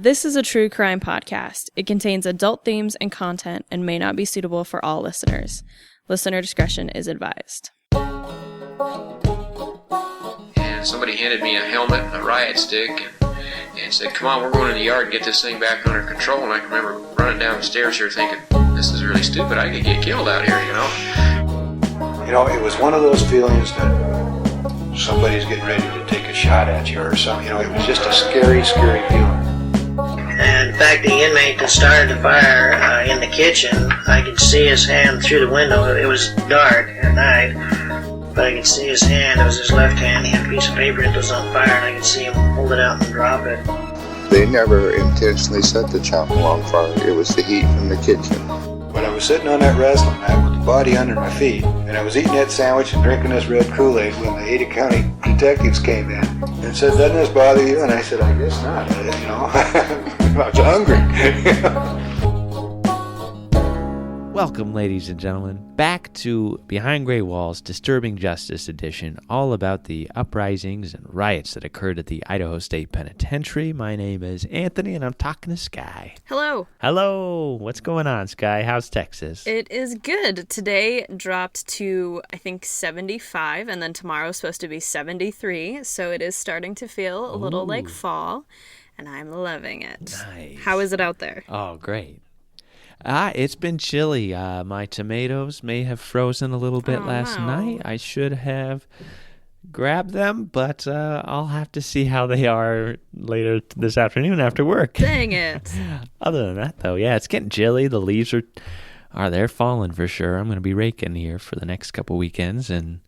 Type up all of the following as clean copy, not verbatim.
This is a true crime podcast. It contains adult themes and content and may not be suitable for all listeners. Listener discretion is advised. And somebody handed me a helmet and a riot stick and said, come on, we're going to the yard and get this thing back under control. And I can remember running down the stairs here thinking, this is really stupid. I could get killed out here, you know? You know, it was one of those feelings that somebody's getting ready to take a shot at you or something. You know, it was just a scary, scary feeling. And in fact, the inmate that started the fire in the kitchen, I could see his hand through the window. It was dark at night, but I could see his hand. It was his left hand. He had a piece of paper that was on fire, and I could see him hold it out and drop it. They never intentionally set the chapel on fire. It was the heat from the kitchen. But I was sitting on that wrestling mat with the body under my feet, and I was eating that sandwich and drinking this red Kool-Aid when the Ada County detectives came in and said, doesn't this bother you? And I said, I guess not, you know. I was hungry. Welcome, ladies and gentlemen, back to Behind Gray Walls Disturbing Justice Edition, all about the uprisings and riots that occurred at the Idaho State Penitentiary. My name is Anthony, and I'm talking to Skye. Hello. Hello. What's going on, Skye? How's Texas? It is good. Today dropped to, I think, 75, and then tomorrow's supposed to be 73, so it is starting to feel a little like fall, and I'm loving it. Nice. How is it out there? Oh, great. It's been chilly. My tomatoes may have frozen a little bit last night. I should have grabbed them, but I'll have to see how they are later this afternoon after work. Dang it. Other than that, though, yeah, it's getting chilly. The leaves are they're falling for sure. I'm going to be raking here for the next couple weekends and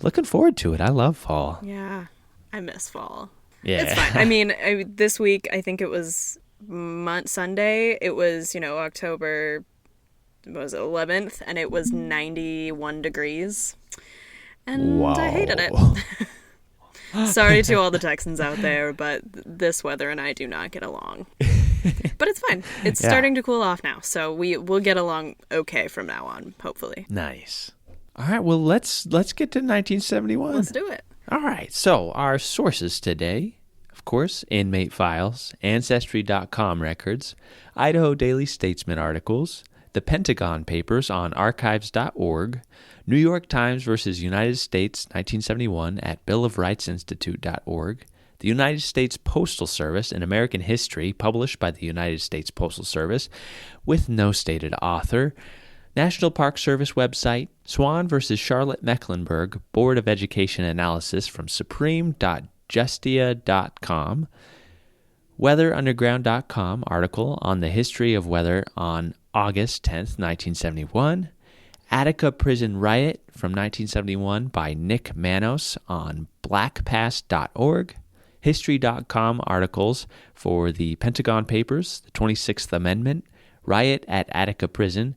looking forward to it. I love fall. Yeah, I miss fall. Yeah. It's fine. I mean, this week, I think it was Sunday, it was, October, was it 11th, and it was 91 degrees, and wow. I hated it. Sorry to all the Texans out there, but this weather and I do not get along. But it's fine. It's starting to cool off now, so we'll get along okay from now on, hopefully. Nice. All right, well, let's get to 1971. Let's do it. All right, so our sources today, of course, inmate files, Ancestry.com records, Idaho Daily Statesman articles, the Pentagon Papers on archives.org, New York Times versus United States 1971 at billofrightsinstitute.org, the United States Postal Service in American History published by the United States Postal Service with no stated author, National Park Service website, Swan versus Charlotte Mecklenburg Board of Education analysis from supreme.justia.com, weatherunderground.com article on the history of weather on August 10th, 1971, Attica Prison Riot from 1971 by Nick Manos on blackpast.org, history.com articles for the Pentagon Papers, the 26th Amendment, Riot at Attica Prison,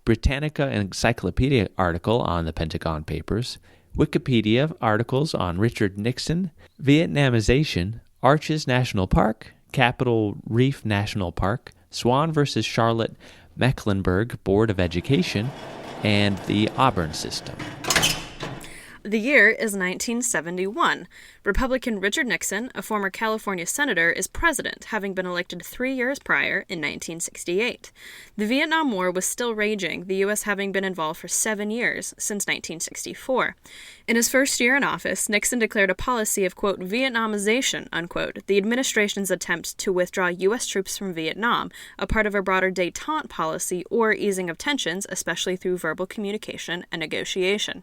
Britannica Encyclopedia article on the Pentagon Papers, Wikipedia articles on Richard Nixon, Vietnamization, Arches National Park, Capitol Reef National Park, Swan versus Charlotte Mecklenburg Board of Education, and the Auburn System. The year is 1971. Republican Richard Nixon, a former California senator, is president, having been elected 3 years prior in 1968. The Vietnam War was still raging, the U.S. having been involved for 7 years, since 1964. In his first year in office, Nixon declared a policy of, quote, Vietnamization, unquote, the administration's attempt to withdraw U.S. troops from Vietnam, a part of a broader détente policy or easing of tensions, especially through verbal communication and negotiation.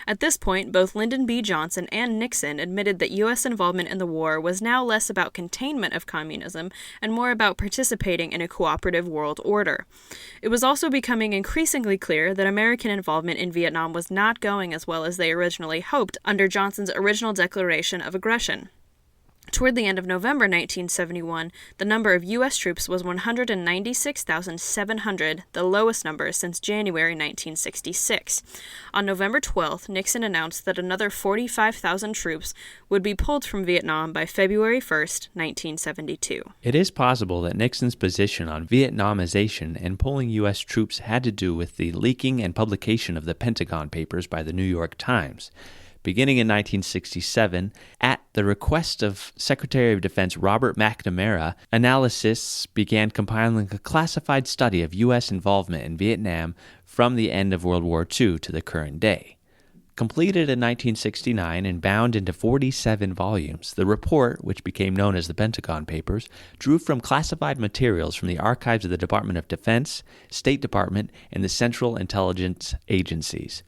At this point, both Lyndon B. Johnson and Nixon admitted that U.S. involvement in the war was now less about containment of communism and more about participating in a cooperative world order. It was also becoming increasingly clear that American involvement in Vietnam was not going as well as they originally hoped under Johnson's original declaration of aggression. Toward the end of November 1971, the number of U.S. troops was 196,700, the lowest number since January 1966. On November 12th, Nixon announced that another 45,000 troops would be pulled from Vietnam by February 1st, 1972. It is possible that Nixon's position on Vietnamization and pulling U.S. troops had to do with the leaking and publication of the Pentagon Papers by the New York Times. Beginning in 1967, at the request of Secretary of Defense Robert McNamara, analysts began compiling a classified study of U.S. involvement in Vietnam from the end of World War II to the current day. Completed in 1969 and bound into 47 volumes, the report, which became known as the Pentagon Papers, drew from classified materials from the archives of the Department of Defense, State Department, and the Central Intelligence Agencies.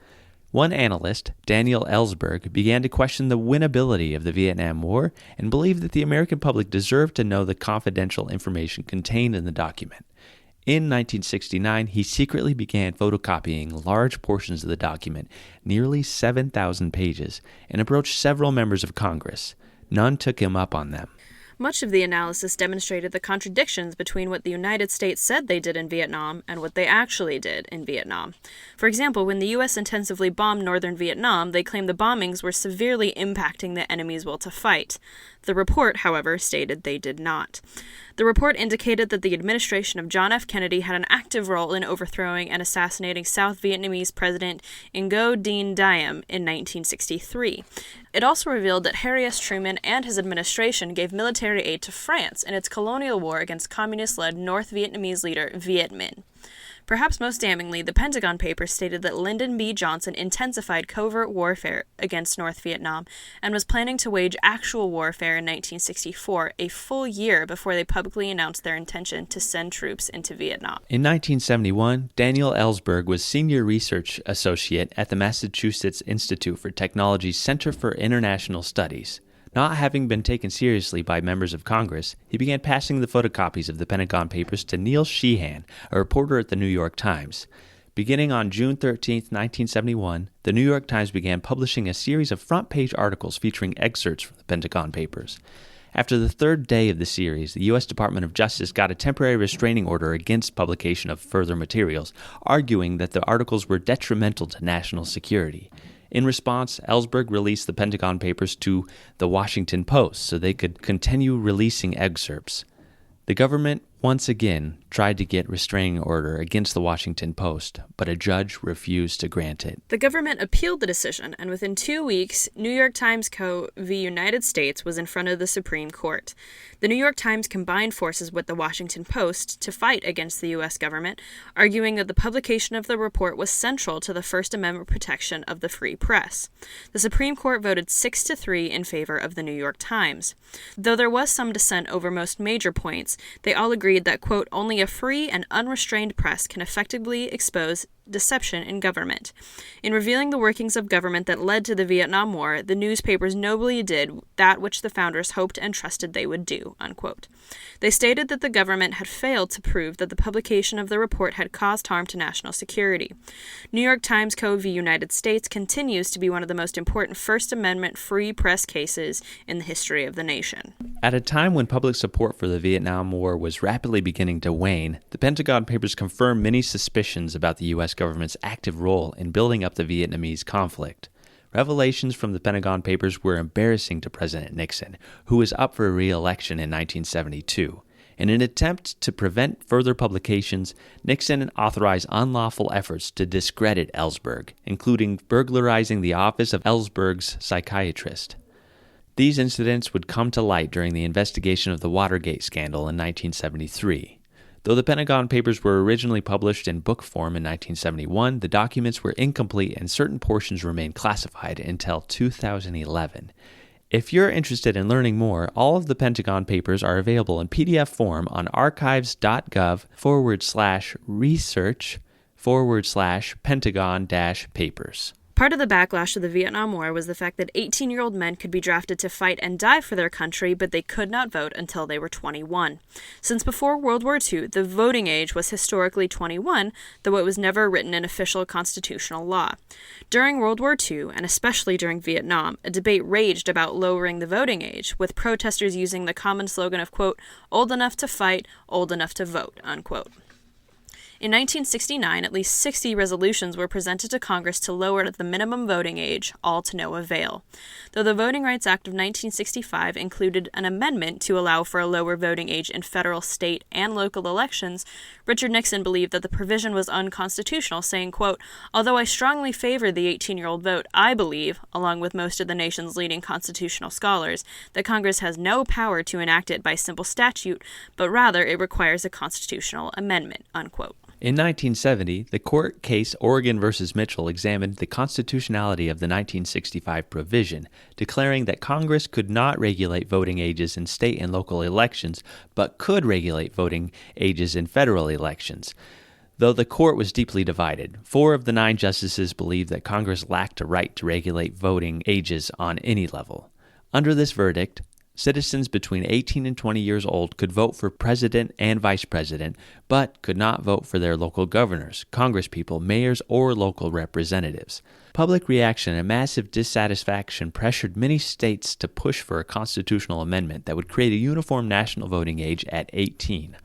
One analyst, Daniel Ellsberg, began to question the winnability of the Vietnam War and believed that the American public deserved to know the confidential information contained in the document. In 1969, he secretly began photocopying large portions of the document, nearly 7,000 pages, and approached several members of Congress. None took him up on them. Much of the analysis demonstrated the contradictions between what the United States said they did in Vietnam and what they actually did in Vietnam. For example, when the U.S. intensively bombed northern Vietnam, they claimed the bombings were severely impacting the enemy's will to fight. The report, however, stated they did not. The report indicated that the administration of John F. Kennedy had an active role in overthrowing and assassinating South Vietnamese President Ngo Dinh Diem in 1963. It also revealed that Harry S. Truman and his administration gave military aid to France in its colonial war against communist-led North Vietnamese leader Viet Minh. Perhaps most damningly, the Pentagon Papers stated that Lyndon B. Johnson intensified covert warfare against North Vietnam and was planning to wage actual warfare in 1964, a full year before they publicly announced their intention to send troops into Vietnam. In 1971, Daniel Ellsberg was Senior Research Associate at the Massachusetts Institute for Technology's Center for International Studies. Not having been taken seriously by members of Congress, he began passing the photocopies of the Pentagon Papers to Neil Sheehan, a reporter at the New York Times. Beginning on June 13, 1971, the New York Times began publishing a series of front-page articles featuring excerpts from the Pentagon Papers. After the third day of the series, the U.S. Department of Justice got a temporary restraining order against publication of further materials, arguing that the articles were detrimental to national security. In response, Ellsberg released the Pentagon Papers to the Washington Post so they could continue releasing excerpts. The government once again tried to get restraining order against the Washington Post, but a judge refused to grant it. The government appealed the decision, and within 2 weeks, New York Times Co. v. United States was in front of the Supreme Court. The New York Times combined forces with the Washington Post to fight against the U.S. government, arguing that the publication of the report was central to the First Amendment protection of the free press. The Supreme Court voted 6-3 in favor of the New York Times. Though there was some dissent over most major points, they all agreed that, quote, only a free and unrestrained press can effectively expose deception in government. In revealing the workings of government that led to the Vietnam War, the newspapers nobly did that which the founders hoped and trusted they would do, unquote. They stated that the government had failed to prove that the publication of the report had caused harm to national security. New York Times Co. v. United States continues to be one of the most important First Amendment free press cases in the history of the nation. At a time when public support for the Vietnam War was rapidly beginning to wane, the Pentagon Papers confirmed many suspicions about the U.S. government's active role in building up the Vietnamese conflict. Revelations from the Pentagon Papers were embarrassing to President Nixon, who was up for re-election in 1972. In an attempt to prevent further publications, Nixon authorized unlawful efforts to discredit Ellsberg, including burglarizing the office of Ellsberg's psychiatrist. These incidents would come to light during the investigation of the Watergate scandal in 1973. Though the Pentagon Papers were originally published in book form in 1971, the documents were incomplete and certain portions remained classified until 2011. If you're interested in learning more, all of the Pentagon Papers are available in PDF form on archives.gov/research/Pentagon-Papers. Part of the backlash of the Vietnam War was the fact that 18-year-old men could be drafted to fight and die for their country, but they could not vote until they were 21. Since before World War II, the voting age was historically 21, though it was never written in official constitutional law. During World War II, and especially during Vietnam, a debate raged about lowering the voting age, with protesters using the common slogan of, quote, old enough to fight, old enough to vote, unquote. In 1969, at least 60 resolutions were presented to Congress to lower the minimum voting age, all to no avail. Though the Voting Rights Act of 1965 included an amendment to allow for a lower voting age in federal, state, and local elections, Richard Nixon believed that the provision was unconstitutional, saying, quote, "Although I strongly favor the 18-year-old vote, I believe, along with most of the nation's leading constitutional scholars, that Congress has no power to enact it by simple statute, but rather it requires a constitutional amendment," unquote. In 1970, the court case Oregon v. Mitchell examined the constitutionality of the 1965 provision, declaring that Congress could not regulate voting ages in state and local elections, but could regulate voting ages in federal elections. Though the court was deeply divided, 4 of the 9 justices believed that Congress lacked a right to regulate voting ages on any level. Under this verdict, citizens between 18 and 20 years old could vote for president and vice president, but could not vote for their local governors, congresspeople, mayors, or local representatives. Public reaction and massive dissatisfaction pressured many states to push for a constitutional amendment that would create a uniform national voting age at 18.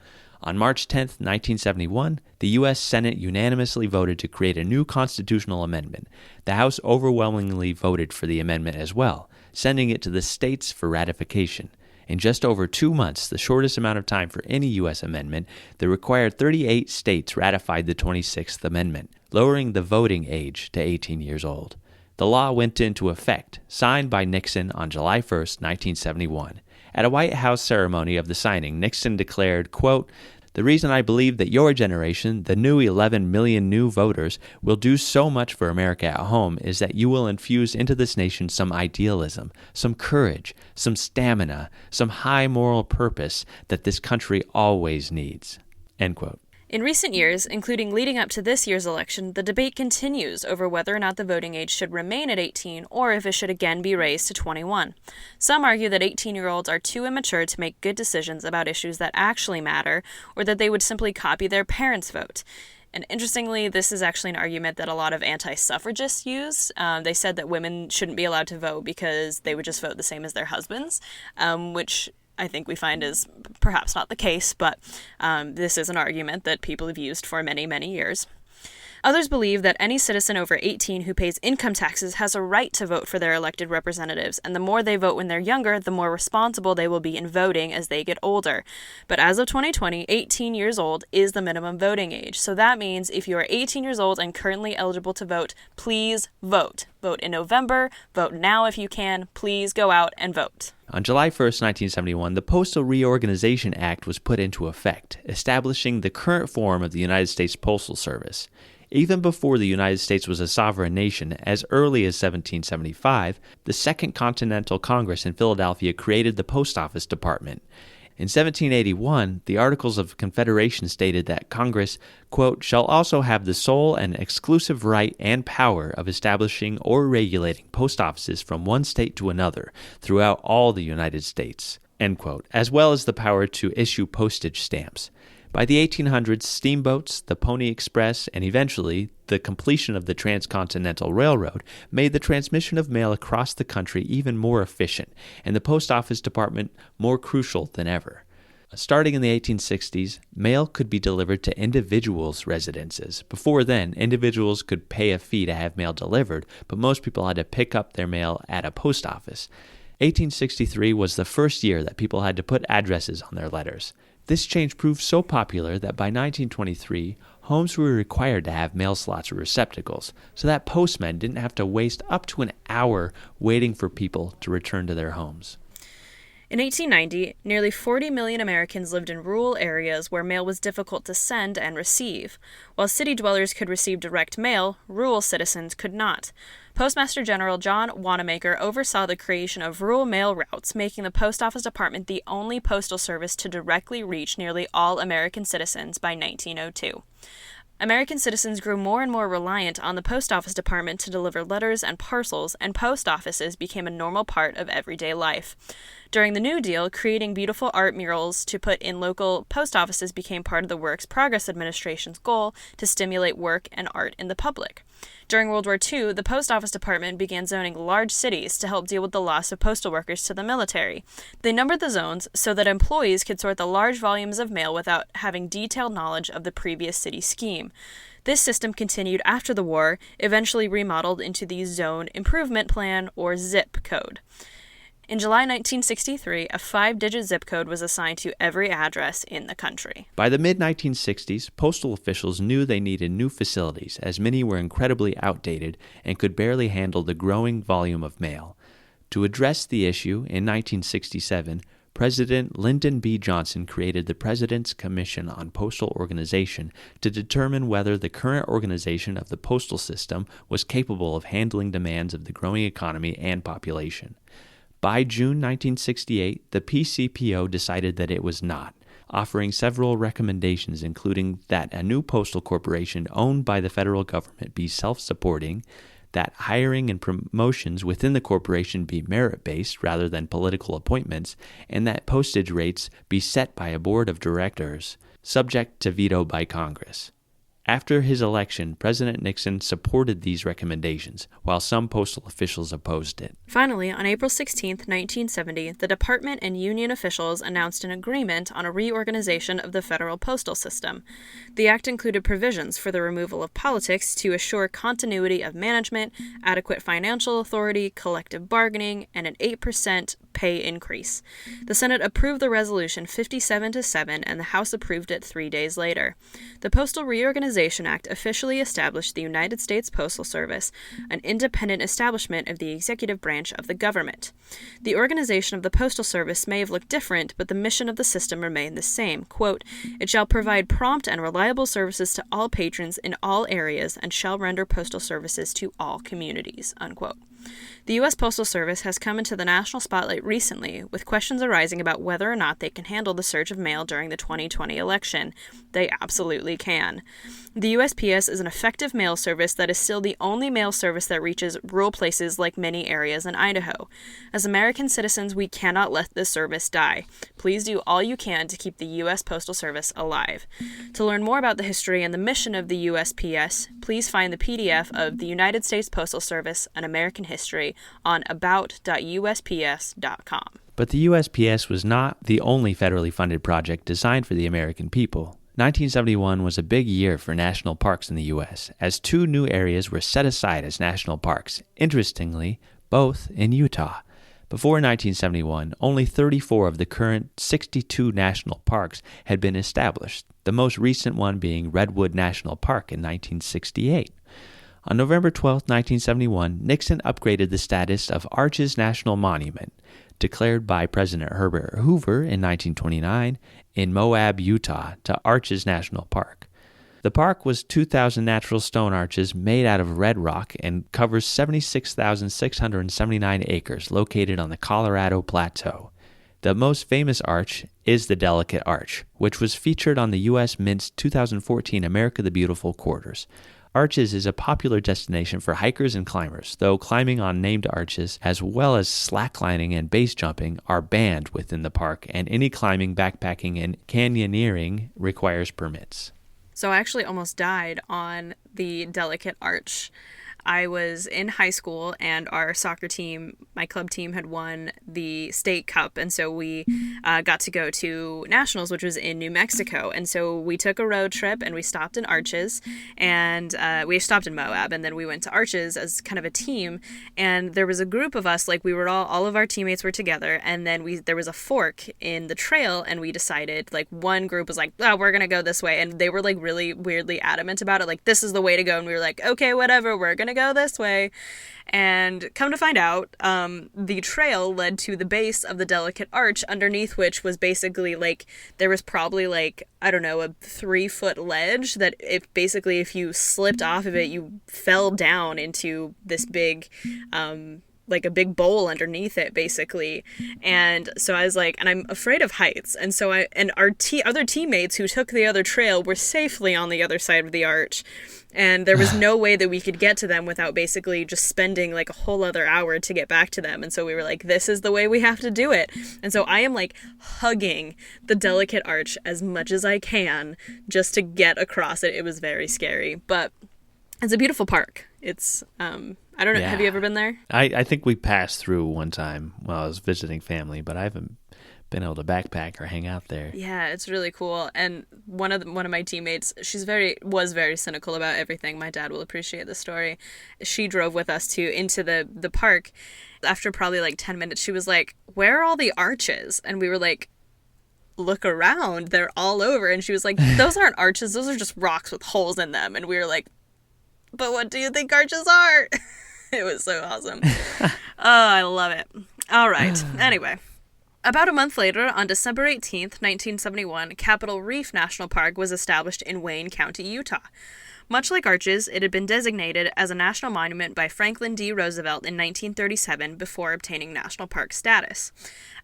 On March 10, 1971, the U.S. Senate unanimously voted to create a new constitutional amendment. The House overwhelmingly voted for the amendment as well, sending it to the states for ratification. In just over 2 months, the shortest amount of time for any U.S. amendment, the required 38 states ratified the 26th Amendment, lowering the voting age to 18 years old. The law went into effect, signed by Nixon on July 1, 1971. At a White House ceremony of the signing, Nixon declared, quote, "The reason I believe that your generation, the new 11 million new voters, will do so much for America at home is that you will infuse into this nation some idealism, some courage, some stamina, some high moral purpose that this country always needs." End quote. In recent years, including leading up to this year's election, the debate continues over whether or not the voting age should remain at 18 or if it should again be raised to 21. Some argue that 18-year-olds are too immature to make good decisions about issues that actually matter, or that they would simply copy their parents' vote. And interestingly, this is actually an argument that a lot of anti-suffragists use. They said that women shouldn't be allowed to vote because they would just vote the same as their husbands, which I think we find is perhaps not the case, but this is an argument that people have used for many, many years. Others believe that any citizen over 18 who pays income taxes has a right to vote for their elected representatives, and the more they vote when they're younger, the more responsible they will be in voting as they get older. But as of 2020, 18 years old is the minimum voting age. So that means if you are 18 years old and currently eligible to vote, please vote. Vote in November. Vote now if you can. Please go out and vote. On July 1, 1971, the Postal Reorganization Act was put into effect, establishing the current form of the United States Postal Service. Even before the United States was a sovereign nation, as early as 1775, the Second Continental Congress in Philadelphia created the Post Office Department. In 1781, the Articles of Confederation stated that Congress, quote, "shall also have the sole and exclusive right and power of establishing or regulating post offices from one state to another throughout all the United States," end quote, as well as the power to issue postage stamps. By the 1800s, steamboats, the Pony Express, and eventually the completion of the Transcontinental Railroad made the transmission of mail across the country even more efficient, and the Post Office Department more crucial than ever. Starting in the 1860s, mail could be delivered to individuals' residences. Before then, individuals could pay a fee to have mail delivered, but most people had to pick up their mail at a post office. 1863 was the first year that people had to put addresses on their letters. This change proved so popular that by 1923, homes were required to have mail slots or receptacles, so that postmen didn't have to waste up to an hour waiting for people to return to their homes. In 1890, nearly 40 million Americans lived in rural areas where mail was difficult to send and receive. While city dwellers could receive direct mail, rural citizens could not. Postmaster General John Wanamaker oversaw the creation of rural mail routes, making the Post Office Department the only postal service to directly reach nearly all American citizens by 1902. American citizens grew more and more reliant on the Post Office Department to deliver letters and parcels, and post offices became a normal part of everyday life. During the New Deal, creating beautiful art murals to put in local post offices became part of the Works Progress Administration's goal to stimulate work and art in the public. During World War II, the Post Office Department began zoning large cities to help deal with the loss of postal workers to the military. They numbered the zones so that employees could sort the large volumes of mail without having detailed knowledge of the previous city scheme. This system continued after the war, eventually remodeled into the Zone Improvement Plan, or ZIP code. In July 1963, a 5-digit zip code was assigned to every address in the country. By the mid-1960s, postal officials knew they needed new facilities, as many were incredibly outdated and could barely handle the growing volume of mail. To address the issue, in 1967, President Lyndon B. Johnson created the President's Commission on Postal Organization to determine whether the current organization of the postal system was capable of handling demands of the growing economy and population. By June 1968, the PCPO decided that it was not, offering several recommendations including that a new postal corporation owned by the federal government be self-supporting, that hiring and promotions within the corporation be merit-based rather than political appointments, and that postage rates be set by a board of directors, subject to veto by Congress. After his election, President Nixon supported these recommendations, while some postal officials opposed it. Finally, on April 16, 1970, the department and union officials announced an agreement on a reorganization of the federal postal system. The act included provisions for the removal of politics to assure continuity of management, adequate financial authority, collective bargaining, and an 8% pay increase. The Senate approved the resolution 57-7, and the House approved it 3 days later. The Postal Reorganization Act officially established the United States Postal Service, an independent establishment of the executive branch of the government. The organization of the Postal Service may have looked different, but the mission of the system remained the same. Quote, "It shall provide prompt and reliable services to all patrons in all areas and shall render postal services to all communities." Unquote. The U.S. Postal Service has come into the national spotlight recently, with questions arising about whether or not they can handle the surge of mail during the 2020 election. They absolutely can. The USPS is an effective mail service that is still the only mail service that reaches rural places like many areas in Idaho. As American citizens, we cannot let this service die. Please do all you can to keep the U.S. Postal Service alive. To learn more about the history and the mission of the USPS, please find the PDF of the United States Postal Service, An American History on about.usps.com. But the USPS was not the only federally funded project designed for the American people. 1971 was a big year for national parks in the U.S., as 2 new areas were set aside as national parks, interestingly, both in Utah. Before 1971, only 34 of the current 62 national parks had been established, the most recent one being Redwood National Park in 1968. On November 12, 1971, Nixon upgraded the status of Arches National Monument, declared by President Herbert Hoover in 1929 in Moab, Utah, to Arches National Park. The park was 2,000 natural stone arches made out of red rock and covers 76,679 acres located on the Colorado Plateau. The most famous arch is the Delicate Arch, which was featured on the U.S. Mint's 2014 America the Beautiful quarters. Arches is a popular destination for hikers and climbers, though climbing on named arches, as well as slacklining and base jumping, are banned within the park, and any climbing, backpacking, and canyoneering requires permits. So I actually almost died on the Delicate Arch. I was in high school, and our soccer team, my club team, had won the state cup, and so we got to go to nationals, which was in New Mexico. And so we took a road trip, and we stopped in Arches, and we stopped in Moab, and then we went to Arches as kind of a team. And there was a group of us, like we were all of our teammates were together, and then there was a fork in the trail, and we decided, like, one group was like, "Oh, we're gonna go this way," and they were like really weirdly adamant about it, like, this is the way to go, and we were like, okay, whatever, we're gonna go this way. And come to find out, the trail led to the base of the Delicate Arch, underneath which was basically like, there was probably like, I don't know, a 3-foot ledge that if you slipped off of it, you fell down into this big, like a big bowl underneath it, basically. And so I was like, and I'm afraid of heights. And so our other teammates who took the other trail were safely on the other side of the arch. And there was no way that we could get to them without basically just spending like a whole other hour to get back to them. And so we were like, this is the way we have to do it. And so I am like hugging the Delicate Arch as much as I can just to get across it. It was very scary, but it's a beautiful park. It's, I don't know, have you ever been there? I think we passed through one time while I was visiting family, but I haven't been able to backpack or hang out there. Yeah, it's really cool. And one of my teammates, was very cynical about everything. My dad will appreciate the story. She drove with us into the park. After probably like 10 minutes, she was like, "Where are all the arches?" And we were like, "Look around, they're all over." And she was like, "Those aren't arches, those are just rocks with holes in them." And we were like, "But what do you think arches are?" It was so awesome. Oh, I love it. All right. Anyway, about a month later, on December 18th, 1971, Capitol Reef National Park was established in Wayne County, Utah. Much like Arches, it had been designated as a national monument by Franklin D. Roosevelt in 1937 before obtaining national park status.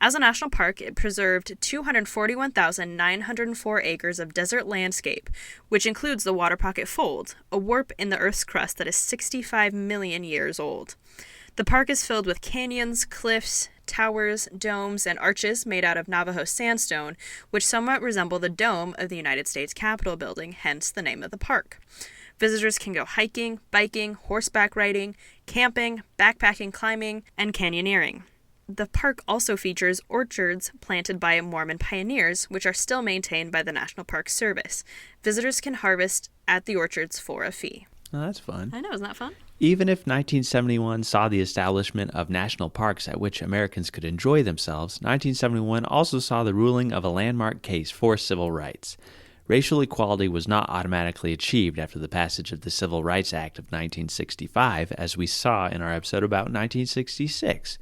As a national park, it preserved 241,904 acres of desert landscape, which includes the Water Pocket Fold, a warp in the Earth's crust that is 65 million years old. The park is filled with canyons, cliffs, towers, domes, and arches made out of Navajo sandstone, which somewhat resemble the dome of the United States Capitol building, hence the name of the park. Visitors can go hiking, biking, horseback riding, camping, backpacking, climbing, and canyoneering. The park also features orchards planted by Mormon pioneers, which are still maintained by the National Park Service. Visitors can harvest at the orchards for a fee. Oh, that's fun. I know, isn't that fun? Even if 1971 saw the establishment of national parks at which Americans could enjoy themselves, 1971 also saw the ruling of a landmark case for civil rights. Racial equality was not automatically achieved after the passage of the Civil Rights Act of 1965, as we saw in our episode about 1966.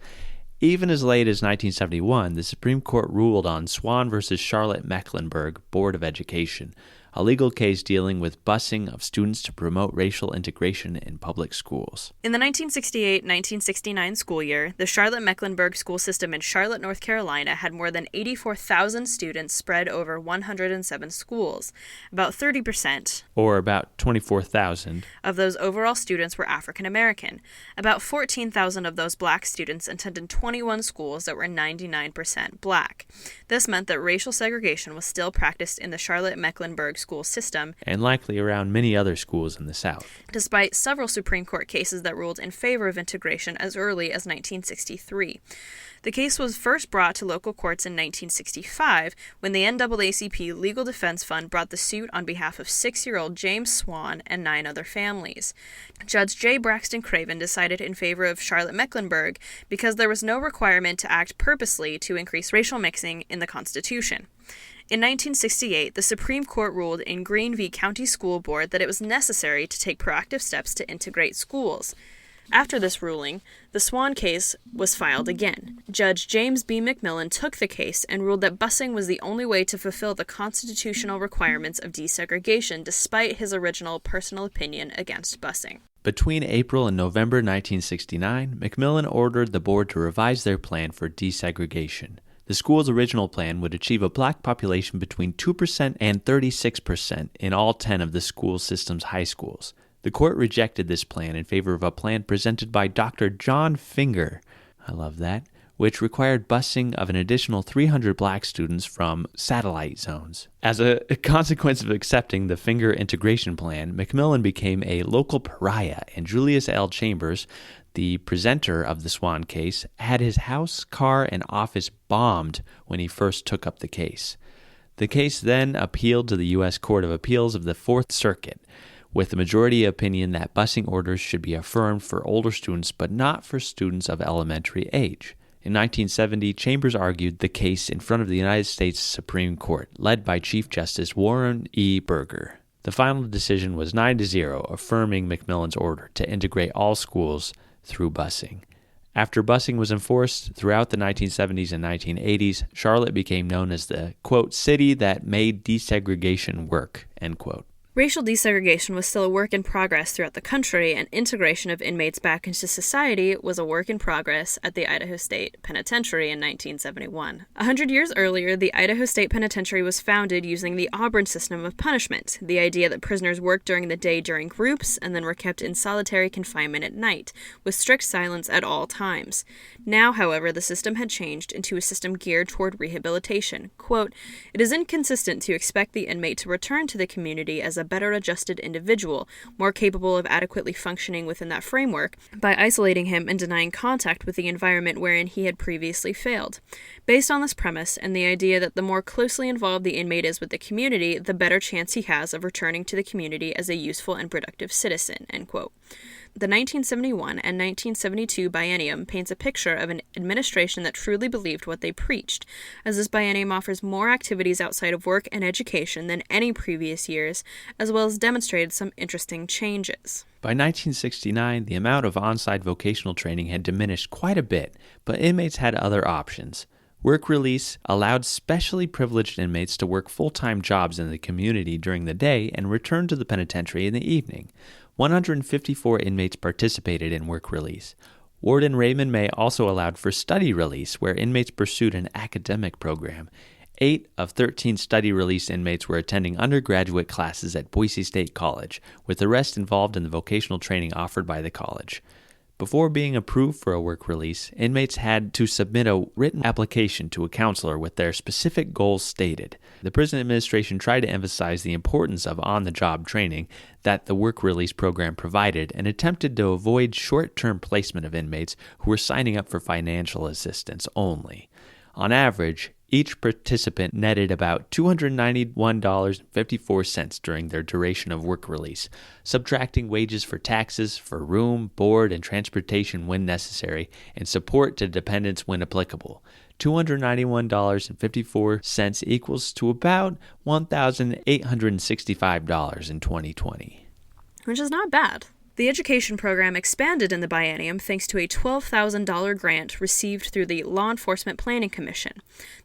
Even as late as 1971, the Supreme Court ruled on Swan v. Charlotte-Mecklenburg Board of Education, a legal case dealing with busing of students to promote racial integration in public schools. In the 1968-1969 school year, the Charlotte-Mecklenburg school system in Charlotte, North Carolina had more than 84,000 students spread over 107 schools. About 30%, or about 24,000, of those overall students were African American. About 14,000 of those black students attended 21 schools that were 99% black. This meant that racial segregation was still practiced in the Charlotte-Mecklenburg school system, and likely around many other schools in the South, despite several Supreme Court cases that ruled in favor of integration as early as 1963. The case was first brought to local courts in 1965 when the NAACP Legal Defense Fund brought the suit on behalf of 6-year-old James Swan and 9 other families. Judge J. Braxton Craven decided in favor of Charlotte-Mecklenburg because there was no requirement to act purposely to increase racial mixing in the Constitution. In 1968, the Supreme Court ruled in Green v. County School Board that it was necessary to take proactive steps to integrate schools. After this ruling, the Swan case was filed again. Judge James B. McMillan took the case and ruled that busing was the only way to fulfill the constitutional requirements of desegregation, despite his original personal opinion against busing. Between April and November 1969, McMillan ordered the board to revise their plan for desegregation. The school's original plan would achieve a black population between 2% and 36% in all 10 of the school system's high schools. The court rejected this plan in favor of a plan presented by Dr. John Finger, I love that, which required busing of an additional 300 black students from satellite zones. As a consequence of accepting the Finger integration plan, McMillan became a local pariah, and Julius L. Chambers, the presenter of the Swan case, had his house, car, and office bombed when he first took up the case. The case then appealed to the U.S. Court of Appeals of the Fourth Circuit, with the majority opinion that busing orders should be affirmed for older students but not for students of elementary age. In 1970, Chambers argued the case in front of the United States Supreme Court, led by Chief Justice Warren E. Burger. The final decision was 9-0, affirming McMillan's order to integrate all schools through busing. After busing was enforced throughout the 1970s and 1980s, Charlotte became known as the, quote, city that made desegregation work, end quote. Racial desegregation was still a work in progress throughout the country, and integration of inmates back into society was a work in progress at the Idaho State Penitentiary in 1971. 100 years earlier, the Idaho State Penitentiary was founded using the Auburn system of punishment, the idea that prisoners worked during the day during groups and then were kept in solitary confinement at night, with strict silence at all times. Now, however, the system had changed into a system geared toward rehabilitation. Quote, "It is inconsistent to expect the inmate to return to the community as a a better adjusted individual, more capable of adequately functioning within that framework, by isolating him and denying contact with the environment wherein he had previously failed. Based on this premise and the idea that the more closely involved the inmate is with the community, the better chance he has of returning to the community as a useful and productive citizen, end quote. The 1971 and 1972 biennium paints a picture of an administration that truly believed what they preached, as this biennium offers more activities outside of work and education than any previous years, as well as demonstrated some interesting changes. By 1969, the amount of on-site vocational training had diminished quite a bit, but inmates had other options. Work release allowed specially privileged inmates to work full-time jobs in the community during the day and return to the penitentiary in the evening. 154 inmates participated in work release. Warden Raymond May also allowed for study release, where inmates pursued an academic program. 8 of 13 study release inmates were attending undergraduate classes at Boise State College, with the rest involved in the vocational training offered by the college. Before being approved for a work release, inmates had to submit a written application to a counselor with their specific goals stated. The prison administration tried to emphasize the importance of on-the-job training that the work release program provided and attempted to avoid short-term placement of inmates who were signing up for financial assistance only. On average, each participant netted about $291.54 during their duration of work release, subtracting wages for taxes, for room, board, and transportation when necessary, and support to dependents when applicable. $291.54 equals to about $1,865 in 2020. Which is not bad. The education program expanded in the biennium thanks to a $12,000 grant received through the Law Enforcement Planning Commission.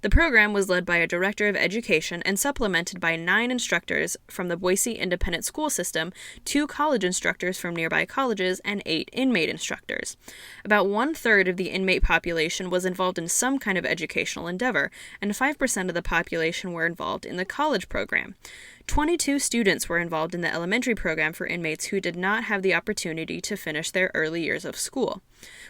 The program was led by a director of education and supplemented by 9 instructors from the Boise Independent School System, 2 college instructors from nearby colleges, and 8 inmate instructors. About 1/3 of the inmate population was involved in some kind of educational endeavor, and 5% of the population were involved in the college program. 22 students were involved in the elementary program for inmates who did not have the opportunity to finish their early years of school.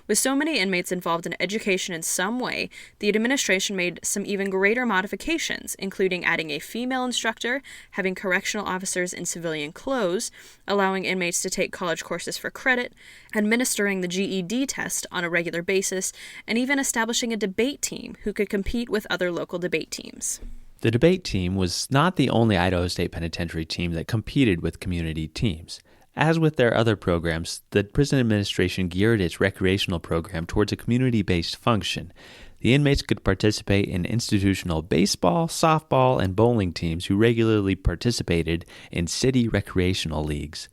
With so many inmates involved in education in some way, the administration made some even greater modifications, including adding a female instructor, having correctional officers in civilian clothes, allowing inmates to take college courses for credit, administering the GED test on a regular basis, and even establishing a debate team who could compete with other local debate teams. The debate team was not the only Idaho State Penitentiary team that competed with community teams. As with their other programs, the prison administration geared its recreational program towards a community-based function. The inmates could participate in institutional baseball, softball, and bowling teams who regularly participated in city recreational leagues.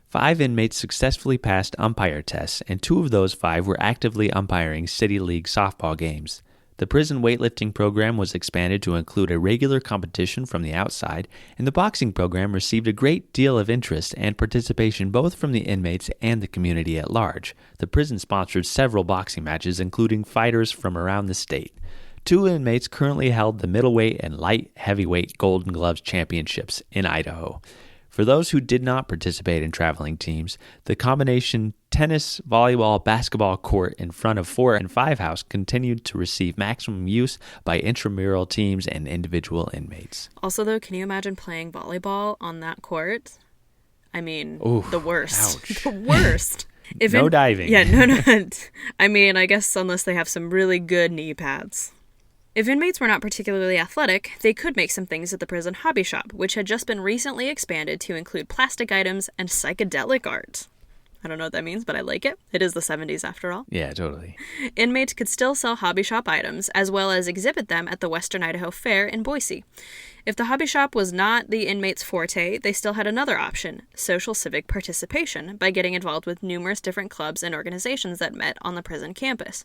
5 inmates successfully passed umpire tests, and 2 of those 5 were actively umpiring city league softball games. The prison weightlifting program was expanded to include a regular competition from the outside, and the boxing program received a great deal of interest and participation both from the inmates and the community at large. The prison sponsored several boxing matches, including fighters from around the state. 2 inmates currently held the middleweight and light heavyweight Golden Gloves championships in Idaho. For those who did not participate in traveling teams, the combination tennis, volleyball, basketball court in front of 4 and 5 House continued to receive maximum use by intramural teams and individual inmates. Also, though, can you imagine playing volleyball on that court? I mean, Ooh, the worst. ouch. The worst. No diving. Yeah, no. I mean, I guess unless they have some really good knee pads. If inmates were not particularly athletic, they could make some things at the prison hobby shop, which had just been recently expanded to include plastic items and psychedelic art. I don't know what that means, but I like it. It is the 70s after all. Yeah, totally. Inmates could still sell hobby shop items, as well as exhibit them at the Western Idaho Fair in Boise. If the hobby shop was not the inmates' forte, they still had another option, social civic participation, by getting involved with numerous different clubs and organizations that met on the prison campus.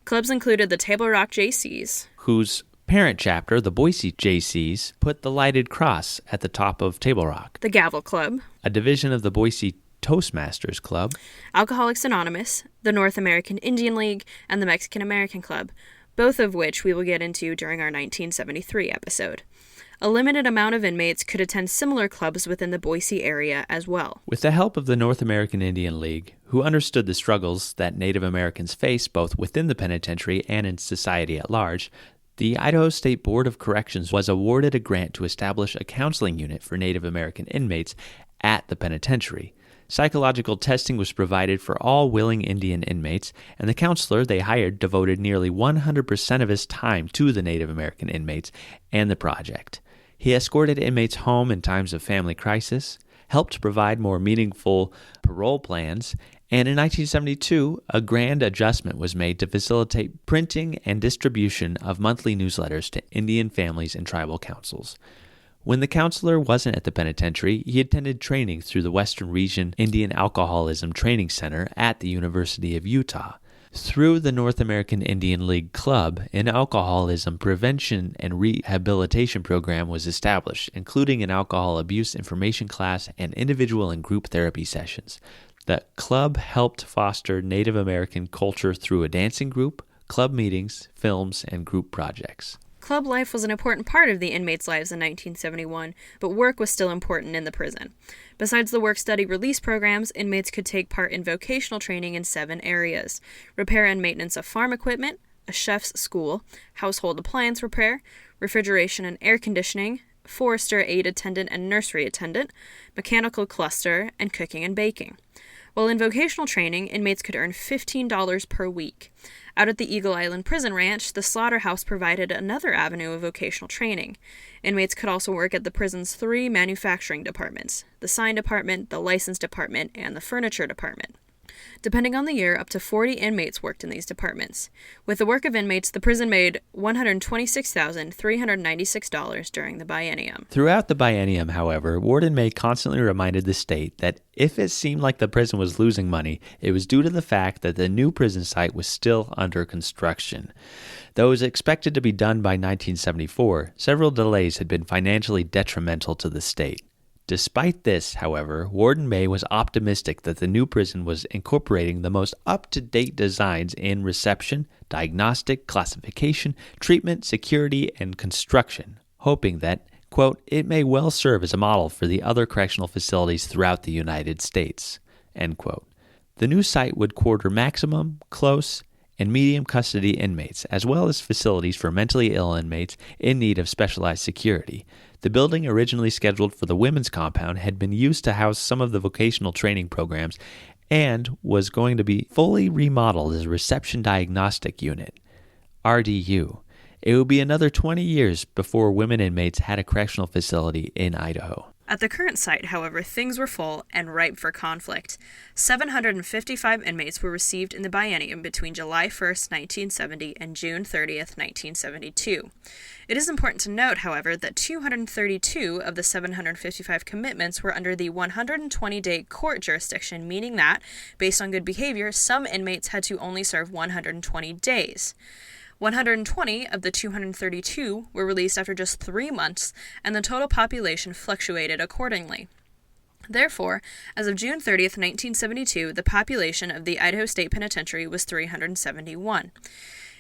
Clubs included the Table Rock JCs, whose parent chapter, the Boise JCs, put the lighted cross at the top of Table Rock. the Gavel Club, A division of the Boise Toastmasters Club, Alcoholics Anonymous, the North American Indian League, and the Mexican American Club, both of which we will get into during our 1973 episode. A limited amount of inmates could attend similar clubs within the Boise area as well. with the help of the North American Indian League, who understood the struggles that Native Americans face both within the penitentiary and in society at large. The Idaho State Board of Corrections was awarded a grant to establish a counseling unit for Native American inmates at the penitentiary. Psychological testing was provided for all willing Indian inmates, and the counselor they hired devoted nearly 100% of his time to the Native American inmates and the project. He escorted inmates home in times of family crisis, helped provide more meaningful parole plans, and in 1972, a grand adjustment was made to facilitate printing and distribution of monthly newsletters to Indian families and tribal councils. When the counselor wasn't at the penitentiary, he attended training through the Western Region Indian Alcoholism Training Center at the University of Utah. Through the North American Indian League Club, an alcoholism prevention and rehabilitation program was established, including an alcohol abuse information class and individual and group therapy sessions. The club helped foster Native American culture through a dancing group, club meetings, films, and group projects. Club life was an important part of the inmates' lives in 1971, but work was still important in the prison. Besides the work-study release programs, inmates could take part in vocational training in 7 areas: repair and maintenance of farm equipment, a chef's school, household appliance repair, refrigeration and air conditioning, forester aid attendant and nursery attendant, mechanical cluster, and cooking and baking. While in vocational training, inmates could earn $15 per week. Out at the Eagle Island Prison Ranch, the slaughterhouse provided another avenue of vocational training. Inmates could also work at the prison's 3 manufacturing departments: the sign department, the license department, and the furniture department. Depending on the year, up to 40 inmates worked in these departments. With the work of inmates, the prison made $126,396 during the biennium. Throughout the biennium, however, Warden May constantly reminded the state that if it seemed like the prison was losing money, it was due to the fact that the new prison site was still under construction. Though it was expected to be done by 1974, several delays had been financially detrimental to the state. Despite this, however, Warden May was optimistic that the new prison was incorporating the most up-to-date designs in reception, diagnostic, classification, treatment, security, and construction, hoping that, quote, it may well serve as a model for the other correctional facilities throughout the United States, end quote. The new site would quarter maximum, close, and medium custody inmates, as well as facilities for mentally ill inmates in need of specialized security. The building, originally scheduled for the women's compound, had been used to house some of the vocational training programs and was going to be fully remodeled as a reception diagnostic unit, RDU. It would be another 20 years before women inmates had a correctional facility in Idaho. At the current site, however, things were full and ripe for conflict. 755 inmates were received in the biennium between July 1st, 1970 and June 30th, 1972. It is important to note, however, that 232 of the 755 commitments were under the 120-day court jurisdiction, meaning that, based on good behavior, some inmates had to only serve 120 days. 120 of the 232 were released after just 3 months, and the total population fluctuated accordingly. Therefore, as of June 30th, 1972, the population of the Idaho State Penitentiary was 371.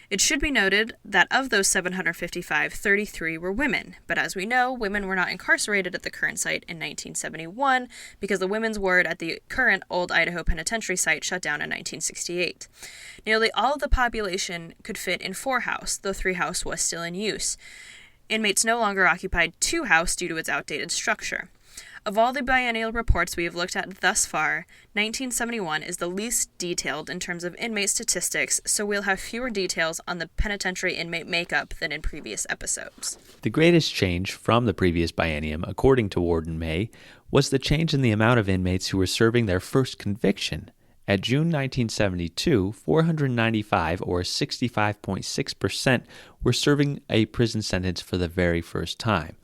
It should be noted that of those 755, 33 were women, but as we know, women were not incarcerated at the current site in 1971 because the women's ward at the current Old Idaho Penitentiary site shut down in 1968. Nearly all of the population could fit in 4 house, though 3 house was still in use. Inmates no longer occupied 2 house due to its outdated structure. Of all the biennial reports we have looked at thus far, 1971 is the least detailed in terms of inmate statistics, so we'll have fewer details on the penitentiary inmate makeup than in previous episodes. The greatest change from the previous biennium, according to Warden May, was the change in the amount of inmates who were serving their first conviction. At June 1972, 495, or 65.6%, were serving a prison sentence for the very first time,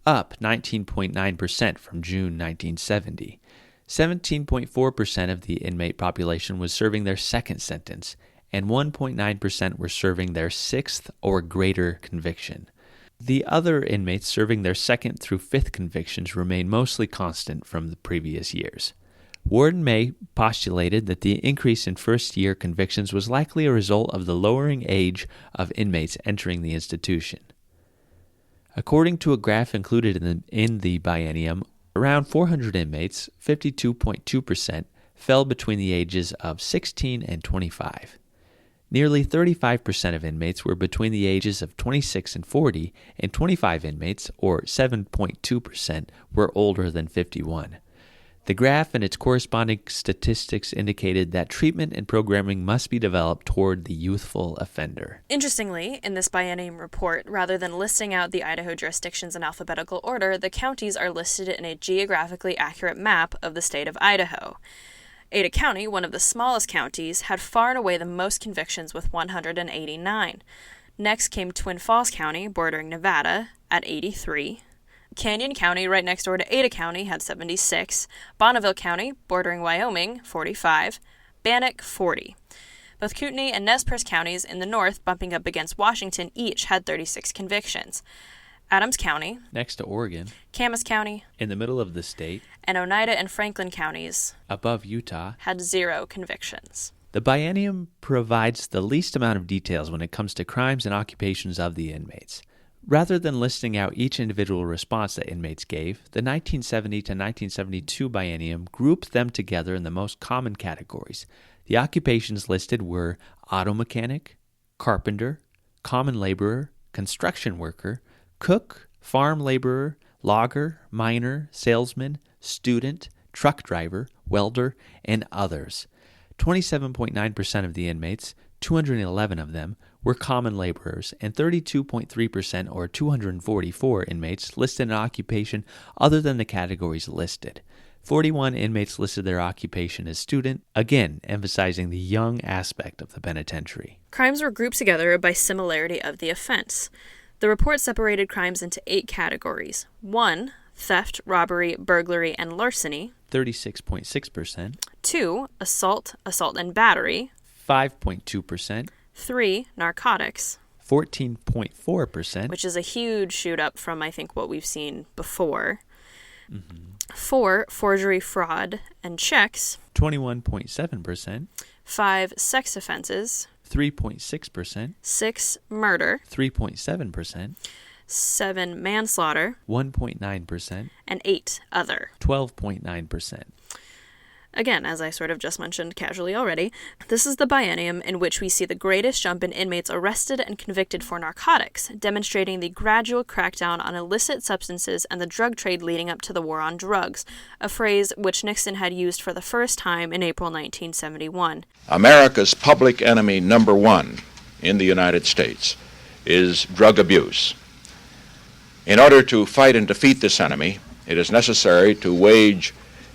up 19.9% from June 1970. 17.4% of the inmate population was serving their second sentence, and 1.9% were serving their 6th or greater conviction. The other inmates serving their 2nd through 5th convictions remained mostly constant from the previous years. Warden May postulated that the increase in first-year convictions was likely a result of the lowering age of inmates entering the institution. According to a graph included in the biennium, around 400 inmates, 52.2%, fell between the ages of 16 and 25. Nearly 35% of inmates were between the ages of 26 and 40, and 25 inmates, or 7.2%, were older than 51. The graph and its corresponding statistics indicated that treatment and programming must be developed toward the youthful offender. Interestingly, in this biennium report, rather than listing out the Idaho jurisdictions in alphabetical order, the counties are listed in a geographically accurate map of the state of Idaho. Ada County, one of the smallest counties, had far and away the most convictions with 189. Next came Twin Falls County, bordering Nevada, at 83. Canyon County, right next door to Ada County, had 76. Bonneville County, bordering Wyoming, 45. Bannock, 40. Both Kootenai and Nez Perce counties in the north, bumping up against Washington, each had 36 convictions. Adams County, next to Oregon, Camas County, in the middle of the state, and Oneida and Franklin counties, above Utah, had 0 convictions. The biennium provides the least amount of details when it comes to crimes and occupations of the inmates. Rather than listing out each individual response that inmates gave, the 1970 to 1972 biennium grouped them together in the most common categories. The occupations listed were auto mechanic, carpenter, common laborer, construction worker, cook, farm laborer, logger, miner, salesman, student, truck driver, welder, and others. 27.9% of the inmates, 211 of them, were common laborers, and 32.3%, or 244 inmates, listed an occupation other than the categories listed. 41 inmates listed their occupation as student, again emphasizing the young aspect of the penitentiary. Crimes were grouped together by similarity of the offense. The report separated crimes into 8 categories. 1. Theft, robbery, burglary, and larceny. 36.6%. 2. Assault, assault and battery. 5.2%. 3. Narcotics. 14.4%. Which is a huge shoot up from, I think, what we've seen before. 4. Forgery, fraud, and checks. 21.7%. 5. Sex offenses. 3.6%. 6. Murder. 3.7%. 7. Manslaughter. 1.9%. And 8. Other. 12.9%. Again, as I sort of just mentioned casually already, this is the biennium in which we see the greatest jump in inmates arrested and convicted for narcotics, demonstrating the gradual crackdown on illicit substances and the drug trade leading up to the war on drugs, a phrase which Nixon had used for the first time in April 1971. America's public enemy number 1 in the United States is drug abuse. In order to fight and defeat this enemy, it is necessary to wage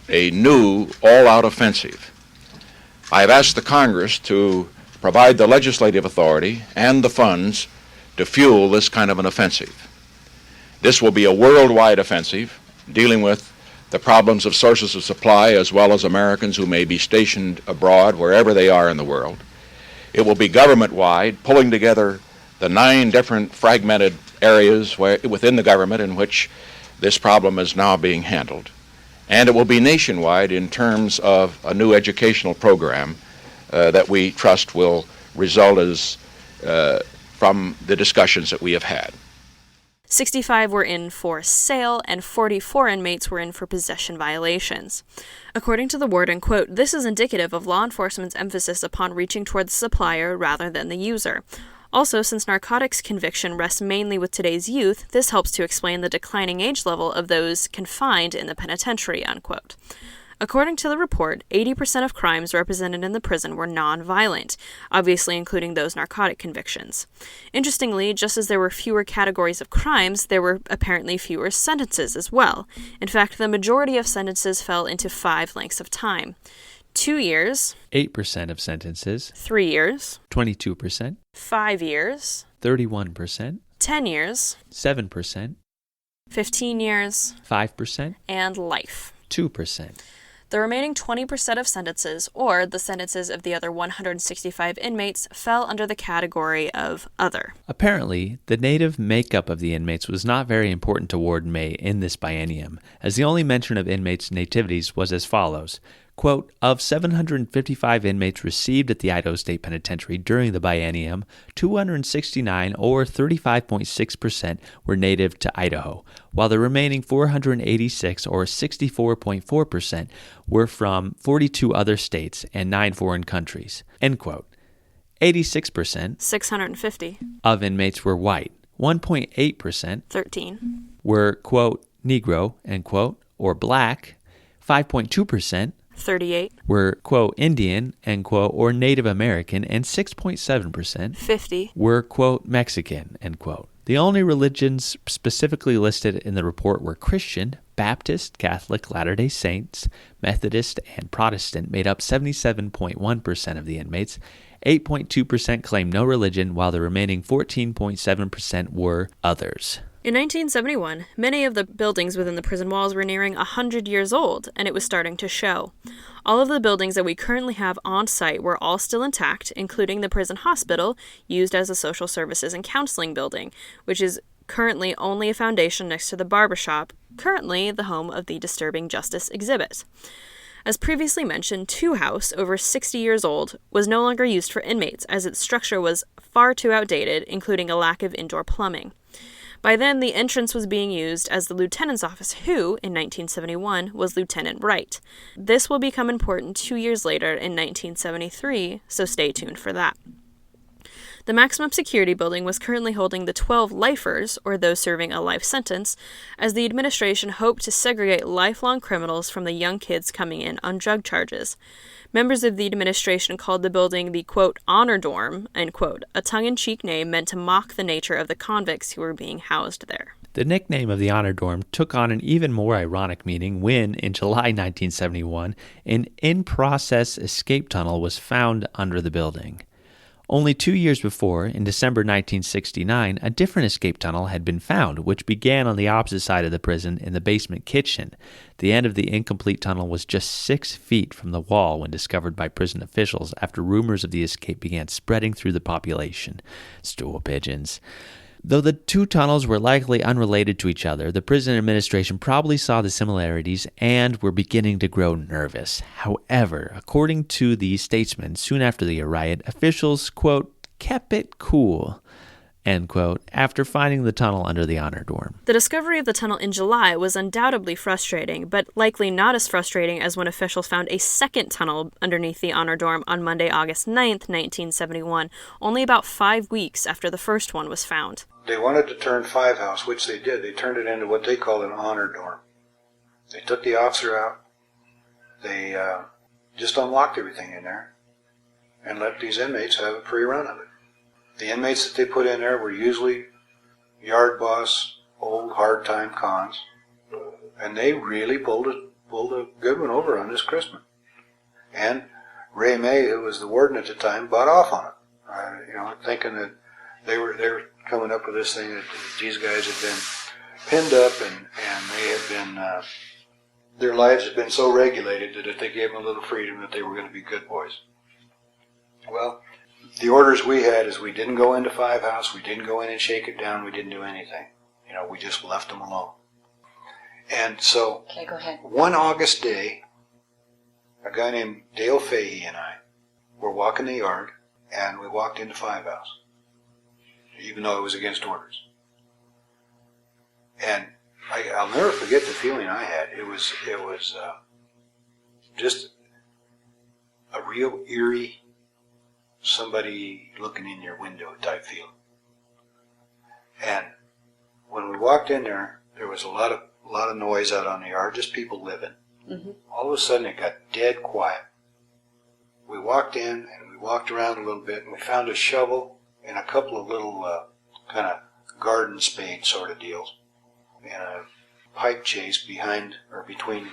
a new all-out offensive. I have asked the Congress to provide the legislative authority and the funds to fuel this kind of an offensive. This will be a worldwide offensive dealing with the problems of sources of supply as well as Americans who may be stationed abroad wherever they are in the world. It will be government-wide, pulling together the 9 different fragmented areas within the government in which this problem is now being handled. And it will be nationwide in terms of a new educational program that we trust will result from the discussions that we have had. 65 were in for sale, and 44 inmates were in for possession violations. According to the warden, quote, "This is indicative of law enforcement's emphasis upon reaching toward the supplier rather than the user. Also, since narcotics conviction rests mainly with today's youth, this helps to explain the declining age level of those confined in the penitentiary," unquote. According to the report, 80% of crimes represented in the prison were non-violent, obviously including those narcotic convictions. Interestingly, just as there were fewer categories of crimes, there were apparently fewer sentences as well. In fact, the majority of sentences fell into 5 lengths of time. 2 years, 8% of sentences, 3 years, 22%, 5 years, 31%, 10 years, 7%, 15 years, 5%, and life. 2%. The remaining 20% of sentences, or the sentences of the other 165 inmates, fell under the category of other. Apparently, the native makeup of the inmates was not very important to Warden May in this biennium, as the only mention of inmates' nativities was as follows. Quote, "Of 755 inmates received at the Idaho State Penitentiary during the biennium, 269, or 35.6%, were native to Idaho, while the remaining 486, or 64.4%, were from 42 other states and 9 foreign countries." End quote. 86%, 650, of inmates were white. 1.8% 13, were, quote, Negro, end quote, or black. 5.2% 38, were, quote, Indian, end quote, or Native American, and 6.7% 50, were, quote, Mexican, end quote. The only religions specifically listed in the report were Christian, Baptist, Catholic, Latter-day Saints, Methodist, and Protestant made up 77.1% of the inmates. 8.2% claimed no religion, while the remaining 14.7% were others. In 1971, many of the buildings within the prison walls were nearing 100 years old, and it was starting to show. All of the buildings that we currently have on site were all still intact, including the prison hospital, used as a social services and counseling building, which is currently only a foundation next to the barbershop, currently the home of the Disturbing Justice exhibit. As previously mentioned, 2 House, over 60 years old, was no longer used for inmates as its structure was far too outdated, including a lack of indoor plumbing. By then, the entrance was being used as the lieutenant's office, who, in 1971, was Lieutenant Wright. This will become important 2 years later in 1973, so stay tuned for that. The maximum security building was currently holding the 12 lifers, or those serving a life sentence, as the administration hoped to segregate lifelong criminals from the young kids coming in on drug charges. Members of the administration called the building the, quote, honor dorm, end quote, a tongue-in-cheek name meant to mock the nature of the convicts who were being housed there. The nickname of the honor dorm took on an even more ironic meaning when, in July 1971, an in-process escape tunnel was found under the building. Only 2 years before, in December 1969, a different escape tunnel had been found, which began on the opposite side of the prison in the basement kitchen. The end of the incomplete tunnel was just 6 feet from the wall when discovered by prison officials after rumors of the escape began spreading through the population. Stool pigeons. Though the 2 tunnels were likely unrelated to each other, the prison administration probably saw the similarities and were beginning to grow nervous. However, according to the statesman, soon after the riot, officials, quote, kept it cool, end quote, after finding the tunnel under the honor dorm. The discovery of the tunnel in July was undoubtedly frustrating, but likely not as frustrating as when officials found a second tunnel underneath the honor dorm on Monday, August 9th, 1971, only about 5 weeks after the first one was found. They wanted to turn 5 House, which they did. They turned it into what they called an honor dorm. They took the officer out. They just unlocked everything in there and let these inmates have a free run of it. The inmates that they put in there were usually yard boss, old hard-time cons, and they really pulled a good one over on this Christmas. And Ray May, who was the warden at the time, bought off on it. Thinking that they were coming up with this thing that these guys had been pinned up and they had been their lives had been so regulated that if they gave them a little freedom that they were going to be good boys. Well, the orders we had is we didn't go into 5 House, we didn't go in and shake it down, we didn't do anything. We just left them alone. And so, okay, go ahead. One August day, a guy named Dale Fahey and I were walking the yard, and we walked into 5 House, even though it was against orders. And I'll never forget the feeling I had. It was just a real eerie, somebody looking in your window type feeling. And when we walked in there, there was a lot of noise out on the yard, just people living. Mm-hmm. All of a sudden, it got dead quiet. We walked in and we walked around a little bit, and we found a shovel and a couple of little kind of garden spade sort of deals, and a pipe chase behind or between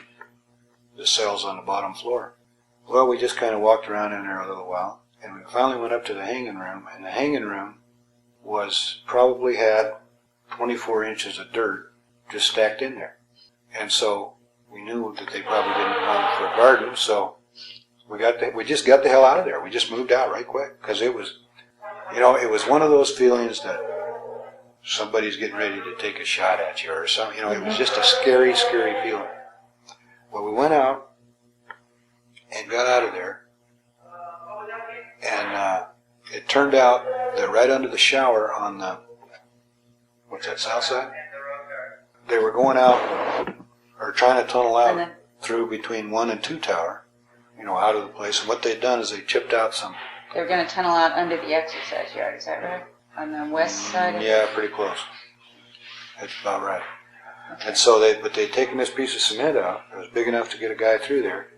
the cells on the bottom floor. Well, we just kind of walked around in there a little while, and we finally went up to the hanging room, and the hanging room probably had 24 inches of dirt just stacked in there. And so we knew that they probably didn't want it for a garden, so we just got the hell out of there. We just moved out right quick, because it was one of those feelings that somebody's getting ready to take a shot at you or something. It was just a scary, scary feeling. Well, we went out and got out of there, and it turned out that right under the shower on the, south side? They were going out, or trying to tunnel out through between 1 and 2 tower, out of the place. And what they'd done is they chipped out some They were going to tunnel out under the exercise yard, is that right? On the west side of Yeah, pretty close. That's about right. Okay. And so they'd taken this piece of cement out. It was big enough to get a guy through there.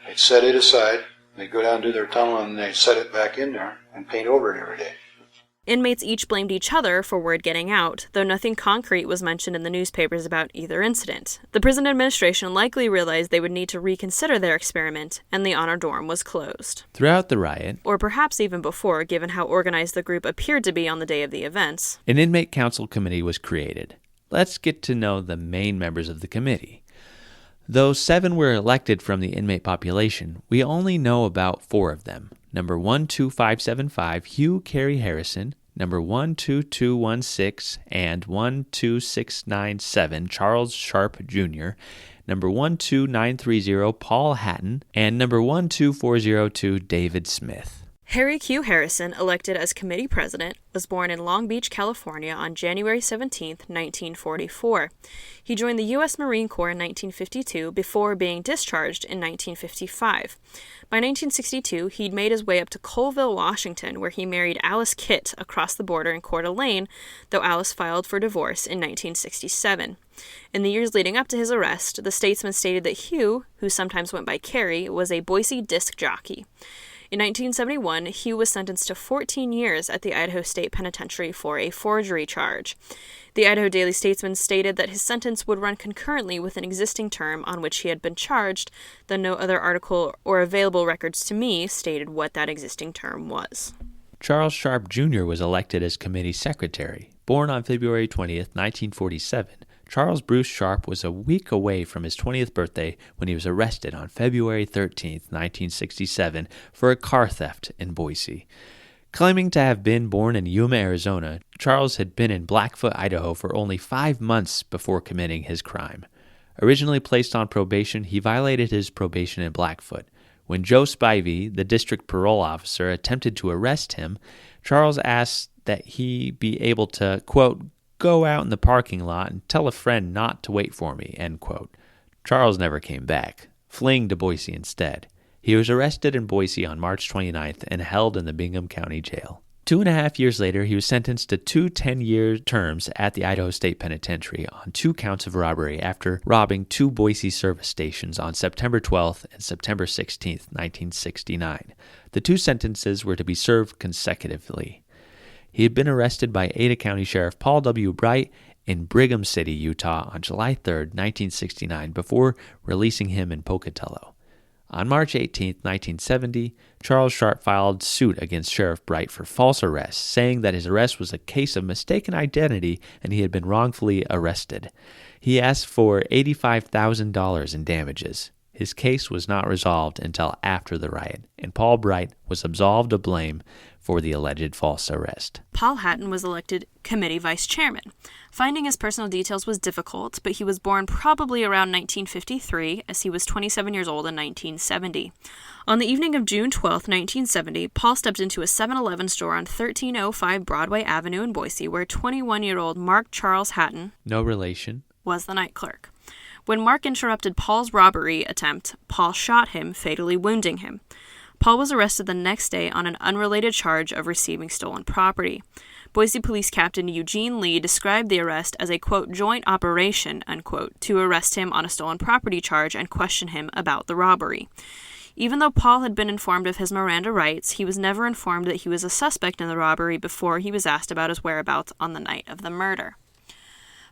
They'd set it aside. They'd go down to their tunnel and they'd set it back in there and paint over it every day. Inmates each blamed each other for word getting out, though nothing concrete was mentioned in the newspapers about either incident. The prison administration likely realized they would need to reconsider their experiment, and the honor dorm was closed. Throughout the riot, or perhaps even before, given how organized the group appeared to be on the day of the events, an inmate council committee was created. Let's get to know the main members of the committee. Though 7 were elected from the inmate population, we only know about 4 of them. Number 12575, Hugh Carey Harrison. Number 12216 and 12697, Charles Sharp Jr. Number 12930, Paul Hatton. And number 12402, David Smith. Harry Q. Harrison, elected as committee president, was born in Long Beach, California on January 17, 1944. He joined the U.S. Marine Corps in 1952 before being discharged in 1955. By 1962, he'd made his way up to Colville, Washington, where he married Alice Kitt across the border in Coeur d'Alene, though Alice filed for divorce in 1967. In the years leading up to his arrest, the statesman stated that Hugh, who sometimes went by Carey, was a Boise disc jockey. In 1971, Hugh was sentenced to 14 years at the Idaho State Penitentiary for a forgery charge. The Idaho Daily Statesman stated that his sentence would run concurrently with an existing term on which he had been charged, though no other article or available records to me stated what that existing term was. Charles Sharp Jr. was elected as committee secretary. Born on February 20th, 1947, Charles Bruce Sharp was a week away from his 20th birthday when he was arrested on February 13th, 1967, for a car theft in Boise. Claiming to have been born in Yuma, Arizona, Charles had been in Blackfoot, Idaho for only 5 months before committing his crime. Originally placed on probation, he violated his probation in Blackfoot. When Joe Spivey, the district parole officer, attempted to arrest him, Charles asked that he be able to, quote, go out in the parking lot and tell a friend not to wait for me, end quote. Charles never came back, fleeing to Boise instead. He was arrested in Boise on March 29th and held in the Bingham County Jail. 2.5 years later, he was sentenced to 2 10-year terms at the Idaho State Penitentiary on 2 counts of robbery after robbing 2 Boise service stations on September 12th and September 16th, 1969. The 2 sentences were to be served consecutively. He had been arrested by Ada County Sheriff Paul W. Bright in Brigham City, Utah on July 3, 1969, before releasing him in Pocatello. On March 18, 1970, Charles Sharp filed suit against Sheriff Bright for false arrest, saying that his arrest was a case of mistaken identity and he had been wrongfully arrested. He asked for $85,000 in damages. His case was not resolved until after the riot, and Paul Bright was absolved of blame for the alleged false arrest. Paul Hatton was elected committee vice chairman. Finding his personal details was difficult, but he was born probably around 1953, as he was 27 years old in 1970. On the evening of June 12, 1970, Paul stepped into a 7-Eleven store on 1305 Broadway Avenue in Boise, where 21-year-old Mark Charles Hatton, no relation, was the night clerk. When Mark interrupted Paul's robbery attempt, Paul shot him, fatally wounding him. Paul was arrested the next day on an unrelated charge of receiving stolen property. Boise Police Captain Eugene Lee described the arrest as a, quote, joint operation, unquote, to arrest him on a stolen property charge and question him about the robbery. Even though Paul had been informed of his Miranda rights, he was never informed that he was a suspect in the robbery before he was asked about his whereabouts on the night of the murder.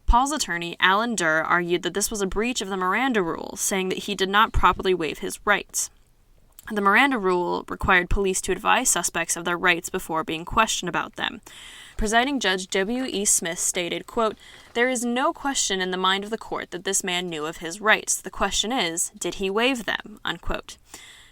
Paul's attorney, Alan Durr, argued that this was a breach of the Miranda rules, saying that he did not properly waive his rights. The Miranda rule required police to advise suspects of their rights before being questioned about them. Presiding Judge W.E. Smith stated, quote, "There is no question in the mind of the court that this man knew of his rights. The question is, did he waive them?" Unquote.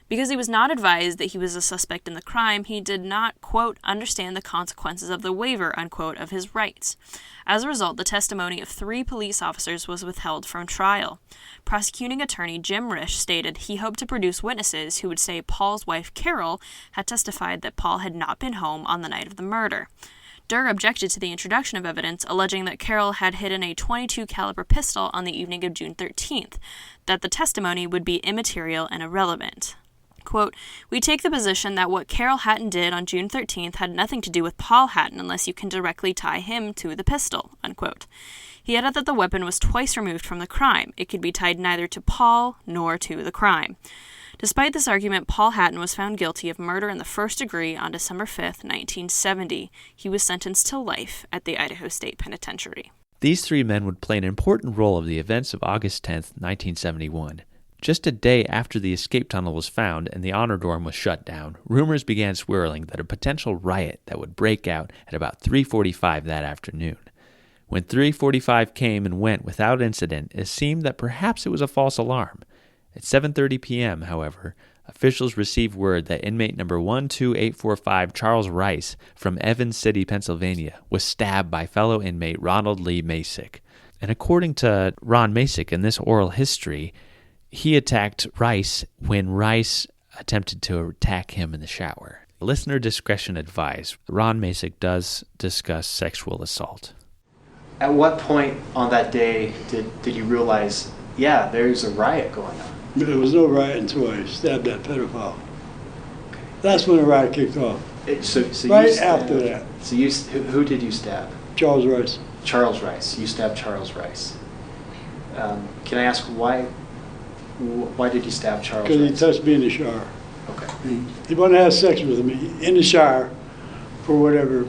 Because he was not advised that he was a suspect in the crime, he did not, quote, understand the consequences of the waiver, unquote, of his rights. As a result, the testimony of 3 police officers was withheld from trial. Prosecuting attorney Jim Risch stated he hoped to produce witnesses who would say Paul's wife, Carol, had testified that Paul had not been home on the night of the murder. Durr objected to the introduction of evidence, alleging that Carol had hidden a .22 caliber pistol on the evening of June 13th, that the testimony would be immaterial and irrelevant. Quote, "We take the position that what Carol Hatton did on June 13th had nothing to do with Paul Hatton unless you can directly tie him to the pistol," unquote. He added that the weapon was twice removed from the crime. It could be tied neither to Paul nor to the crime. Despite this argument, Paul Hatton was found guilty of murder in the first degree on December 5th, 1970. He was sentenced to life at the Idaho State Penitentiary. These three men would play an important role of the events of August 10th, 1971. Just a day after the escape tunnel was found and the honor dorm was shut down, rumors began swirling that a potential riot that would break out at about 3:45 that afternoon. When 3:45 came and went without incident, it seemed that perhaps it was a false alarm. At 7:30 p.m., however, officials received word that inmate number 12845 Charles Rice from Evans City, Pennsylvania, was stabbed by fellow inmate Ronald Lee Macik. And according to Ron Macik in this oral history, he attacked Rice when Rice attempted to attack him in the shower. Listener discretion advised. Ron Macik does discuss sexual assault. At what point on that day did you realize, yeah, there's a riot going on? There was no riot until I stabbed that pedophile. That's when the riot kicked off. So right after that. So who did you stab? Charles Rice. Charles Rice. You stabbed Charles Rice. Can I ask why did you stab Charles Rice? Because he touched me in the shower. Okay. He wanted to have sex with me in the shower for whatever.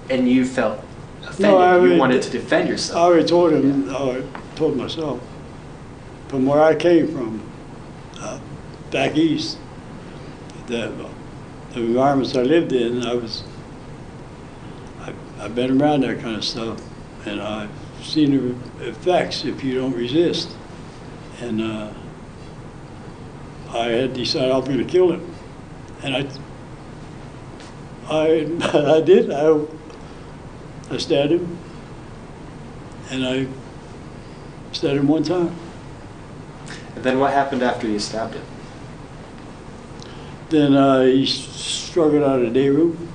And you felt offended. No, you wanted to defend yourself. I already told him. Yeah. I told myself. From where I came from, back east, the environments I lived in, I've been around that kind of stuff, and I've seen the effects if you don't resist. And I had decided I was going to kill him, and I did. I stabbed him, and I stabbed him one time. And then what happened after you stabbed him? Then he struggled out of the day room.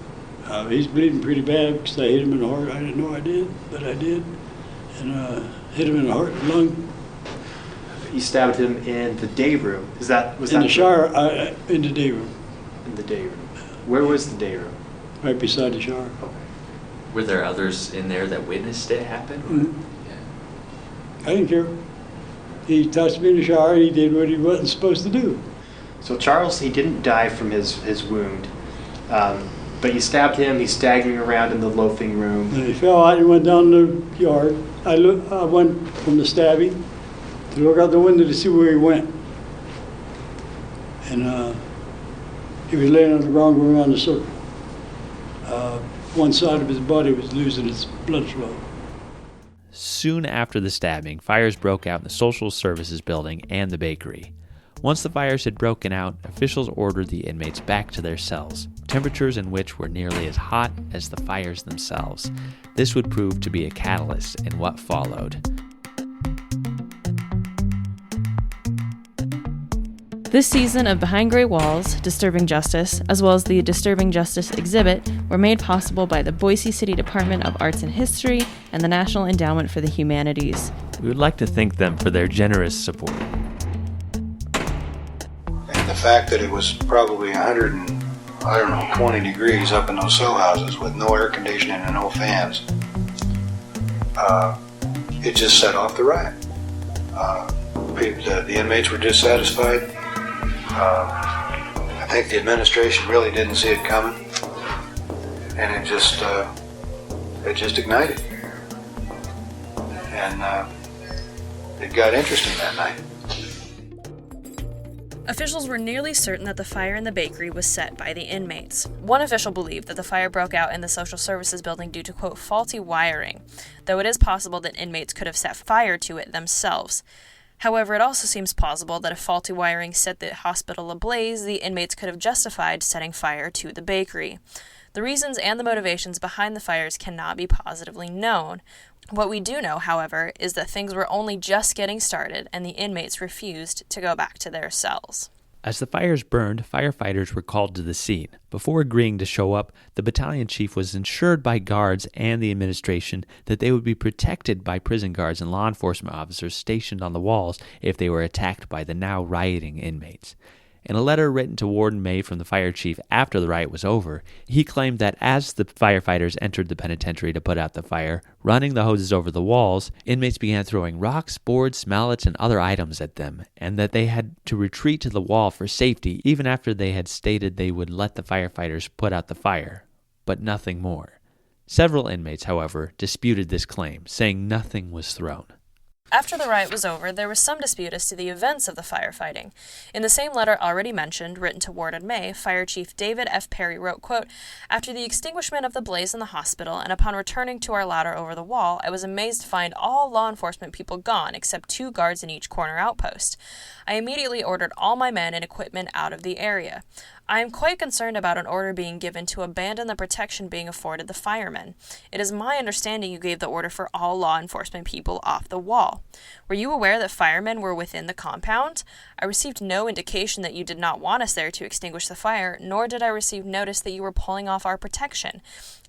He's bleeding pretty bad because I hit him in the heart. I didn't know I did, but I did. And hit him in the heart and lung. You stabbed him in the day room. Was that in the shower? In the day room. In the day room. Where was the day room? Right beside the shower. Okay. Were there others in there that witnessed it happen? Mm-hmm. Yeah. I didn't care. He touched me in the shower and he did what he wasn't supposed to do. So Charles, he didn't die from his wound, but you stabbed him. He's staggering around in the loafing room. And he fell out and went down the yard. I went from the stabbing to look out the window to see where he went. And he was laying on the ground going around the circle. One side of his body was losing its blood flow. Soon after the stabbing, fires broke out in the social services building and the bakery. Once the fires had broken out, officials ordered the inmates back to their cells, temperatures in which were nearly as hot as the fires themselves. This would prove to be a catalyst in what followed. This season of Behind Grey Walls, Disturbing Justice, as well as the Disturbing Justice exhibit, were made possible by the Boise City Department of Arts and History and the National Endowment for the Humanities. We would like to thank them for their generous support. And the fact that it was probably 20 degrees up in those cell houses with no air conditioning and no fans, it just set off the riot. The inmates were dissatisfied. I think the administration really didn't see it coming, and it just ignited. And it got interesting that night. Officials were nearly certain that the fire in the bakery was set by the inmates. One official believed that the fire broke out in the social services building due to, quote, faulty wiring, though it is possible that inmates could have set fire to it themselves. However, it also seems plausible that if faulty wiring set the hospital ablaze, the inmates could have justified setting fire to the bakery. The reasons and the motivations behind the fires cannot be positively known. What we do know, however, is that things were only just getting started and the inmates refused to go back to their cells. As the fires burned, firefighters were called to the scene. Before agreeing to show up, the battalion chief was assured by guards and the administration that they would be protected by prison guards and law enforcement officers stationed on the walls if they were attacked by the now rioting inmates. In a letter written to Warden May from the fire chief after the riot was over, he claimed that as the firefighters entered the penitentiary to put out the fire, running the hoses over the walls, inmates began throwing rocks, boards, mallets, and other items at them, and that they had to retreat to the wall for safety even after they had stated they would let the firefighters put out the fire, but nothing more. Several inmates, however, disputed this claim, saying nothing was thrown. After the riot was over, there was some dispute as to the events of the firefighting. In the same letter already mentioned, written to Warden May, Fire Chief David F. Perry wrote, quote, "After the extinguishment of the blaze in the hospital and upon returning to our ladder over the wall, I was amazed to find all law enforcement people gone except 2 guards in each corner outpost. I immediately ordered all my men and equipment out of the area. I am quite concerned about an order being given to abandon the protection being afforded the firemen. It is my understanding you gave the order for all law enforcement people off the wall. Were you aware that firemen were within the compound? I received no indication that you did not want us there to extinguish the fire, nor did I receive notice that you were pulling off our protection.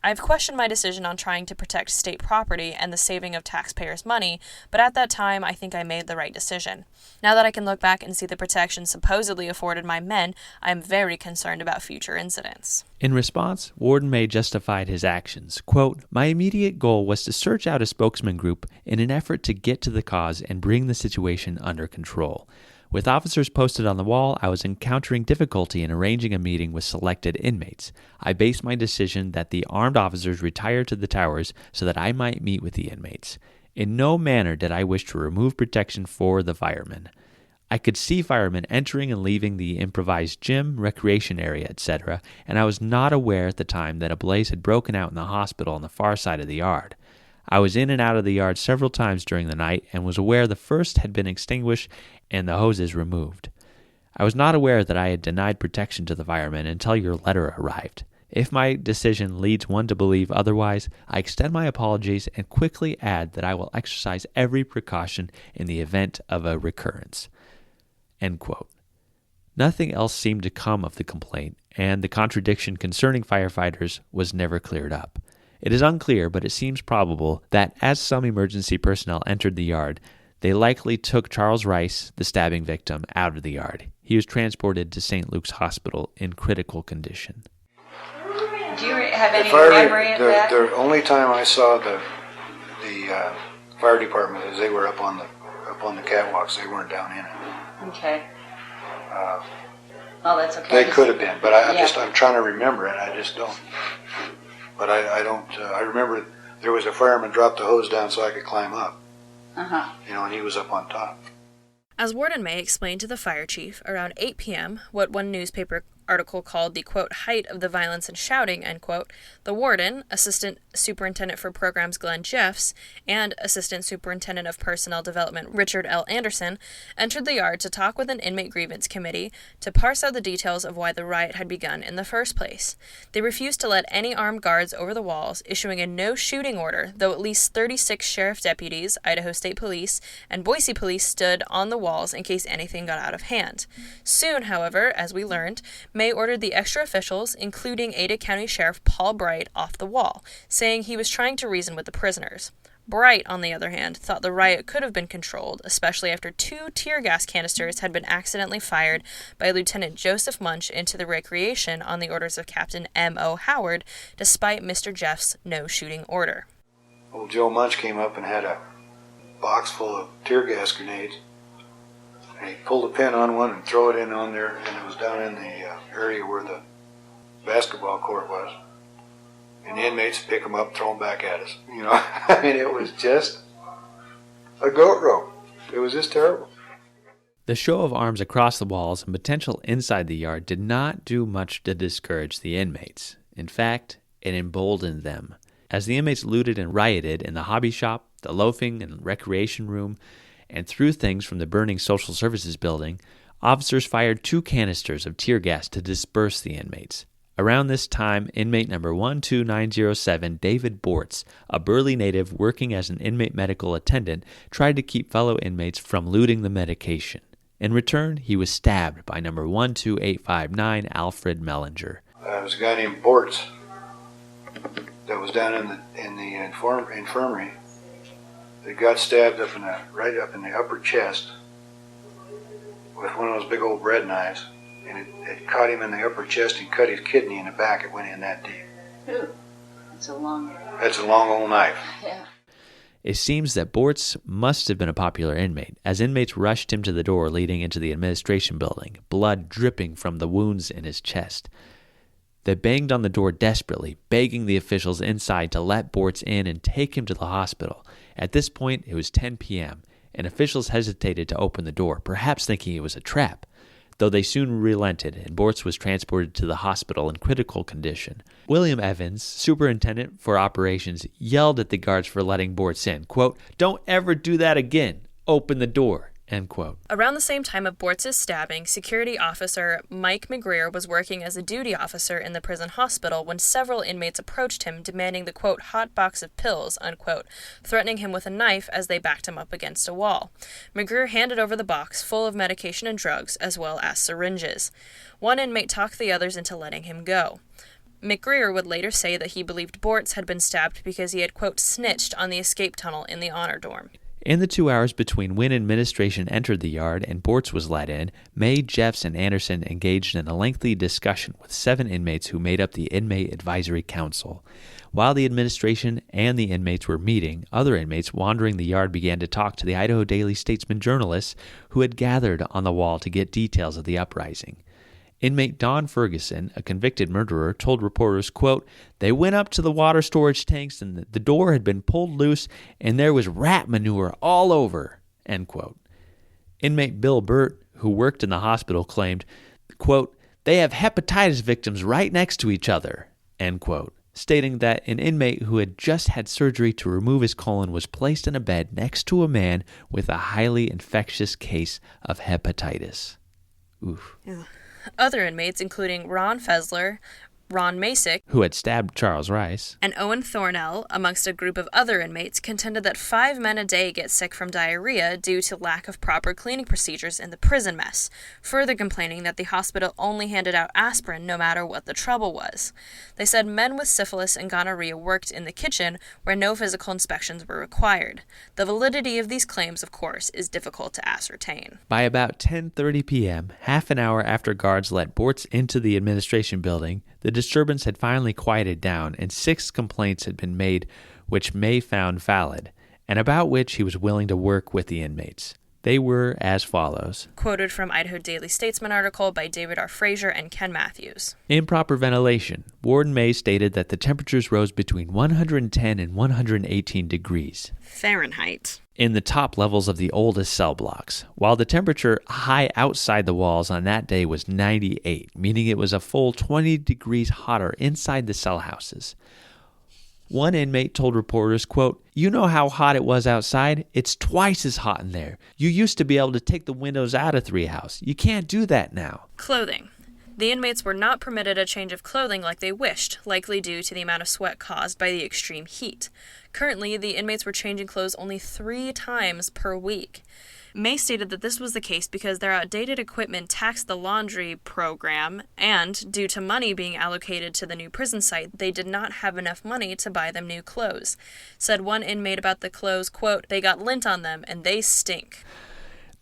I have questioned my decision on trying to protect state property and the saving of taxpayers' money, but at that time I think I made the right decision. Now that I can look back and see the protection supposedly afforded my men, I am very concerned about future incidents." In response, Warden May justified his actions. Quote, "My immediate goal was to search out a spokesman group in an effort to get to the cause and bring the situation under control. With officers posted on the wall, I was encountering difficulty in arranging a meeting with selected inmates. I based my decision that the armed officers retire to the towers so that I might meet with the inmates. In no manner did I wish to remove protection for the firemen. I could see firemen entering and leaving the improvised gym, recreation area, etc., and I was not aware at the time that a blaze had broken out in the hospital on the far side of the yard. I was in and out of the yard several times during the night and was aware the first had been extinguished and the hoses removed. I was not aware that I had denied protection to the firemen until your letter arrived. If my decision leads one to believe otherwise, I extend my apologies and quickly add that I will exercise every precaution in the event of a recurrence." End quote. Nothing else seemed to come of the complaint, and the contradiction concerning firefighters was never cleared up. It is unclear, but it seems probable that as some emergency personnel entered the yard, they likely took Charles Rice, the stabbing victim, out of the yard. He was transported to St. Luke's Hospital in critical condition. Do you have any memory of that? The only time I saw the fire department is they were up on the catwalks. They weren't down in it. Okay. Oh, that's okay. They could have been, but I'm trying to remember it. I just don't. But I don't. I remember there was a fireman dropped the hose down so I could climb up. And he was up on top. As Warden May explained to the fire chief, around 8 p.m., what one newspaper article called the, quote, height of the violence and shouting, end quote, the warden, Assistant Superintendent for Programs Glenn Jeffs, and Assistant Superintendent of Personnel Development Richard L. Anderson entered the yard to talk with an inmate grievance committee to parse out the details of why the riot had begun in the first place. They refused to let any armed guards over the walls, issuing a no-shooting order, though at least 36 sheriff deputies, Idaho State Police, and Boise Police stood on the walls in case anything got out of hand. Soon, however, as we learned, May ordered the extra officials, including Ada County Sheriff Paul Bright, off the wall, saying he was trying to reason with the prisoners. Bright, on the other hand, thought the riot could have been controlled, especially after 2 tear gas canisters had been accidentally fired by Lieutenant Joseph Munch into the recreation on the orders of Captain M.O. Howard, despite Mr. Jeff's no-shooting order. Old Joe Munch came up and had a box full of tear gas grenades. And he pulled a pin on one and threw it in on there, and it was down in the area where the basketball court was. And the inmates pick them up, throw them back at us. I mean, it was just a goat rope. It was just terrible. The show of arms across the walls and potential inside the yard did not do much to discourage the inmates. In fact, it emboldened them. As the inmates looted and rioted in the hobby shop, the loafing and recreation room, and threw things from the burning social services building, officers fired 2 canisters of tear gas to disperse the inmates. Around this time, inmate number 12907, David Bortz, a Burley native working as an inmate medical attendant, tried to keep fellow inmates from looting the medication. In return, he was stabbed by number 12859, Alfred Mellinger. There was a guy named Bortz that was down in the infirmary. They got stabbed right up in the upper chest with one of those big old bread knives. and it caught him in the upper chest and cut his kidney in the back. It went in that deep. Ooh, that's a long old knife. Yeah. It seems that Bortz must have been a popular inmate, as inmates rushed him to the door leading into the administration building, blood dripping from the wounds in his chest. They banged on the door desperately, begging the officials inside to let Bortz in and take him to the hospital. At this point, it was 10 p.m., and officials hesitated to open the door, perhaps thinking it was a trap, though they soon relented, and Bortz was transported to the hospital in critical condition. William Evans, superintendent for operations, yelled at the guards for letting Bortz in, quote, "Don't ever do that again. Open the door." End quote. Around the same time of Bortz's stabbing, security officer Mike McGreer was working as a duty officer in the prison hospital when several inmates approached him demanding the, quote, "hot box of pills," unquote, threatening him with a knife as they backed him up against a wall. McGreer handed over the box full of medication and drugs, as well as syringes. One inmate talked the others into letting him go. McGreer would later say that he believed Bortz had been stabbed because he had, quote, "snitched on the escape tunnel in the honor dorm." In the 2 hours between when administration entered the yard and Bortz was let in, May, Jeffs, and Anderson engaged in a lengthy discussion with 7 inmates who made up the Inmate Advisory Council. While the administration and the inmates were meeting, other inmates wandering the yard began to talk to the Idaho Daily Statesman journalists who had gathered on the wall to get details of the uprising. Inmate Don Ferguson, a convicted murderer, told reporters, quote, "They went up to the water storage tanks and the door had been pulled loose and there was rat manure all over," end quote. Inmate Bill Burt, who worked in the hospital, claimed, quote, "They have hepatitis victims right next to each other," end quote, stating that an inmate who had just had surgery to remove his colon was placed in a bed next to a man with a highly infectious case of hepatitis. Oof. Ew. Other inmates, including Ron Fessler, Ron Macik, who had stabbed Charles Rice, and Owen Thornell, amongst a group of other inmates, contended that 5 men a day get sick from diarrhea due to lack of proper cleaning procedures in the prison mess, further complaining that the hospital only handed out aspirin no matter what the trouble was. They said men with syphilis and gonorrhea worked in the kitchen where no physical inspections were required. The validity of these claims, of course, is difficult to ascertain. By about 10:30 p.m., half an hour after guards let Bortz into the administration building, the disturbance had finally quieted down, and 6 complaints had been made which May found valid, and about which he was willing to work with the inmates. They were as follows. Quoted from Idaho Daily Statesman article by David R. Frazier and Ken Matthews. Improper ventilation. Warden May stated that the temperatures rose between 110 and 118 degrees Fahrenheit in the top levels of the oldest cell blocks, while the temperature high outside the walls on that day was 98, meaning it was a full 20 degrees hotter inside the cell houses. One inmate told reporters, quote, "You know how hot it was outside? It's twice as hot in there. You used to be able to take the windows out of 3 House. You can't do that now." Clothing. The inmates were not permitted a change of clothing like they wished, likely due to the amount of sweat caused by the extreme heat. Currently, the inmates were changing clothes only 3 times per week. May stated that this was the case because their outdated equipment taxed the laundry program, and, due to money being allocated to the new prison site, they did not have enough money to buy them new clothes. Said one inmate about the clothes, quote, "They got lint on them, and they stink."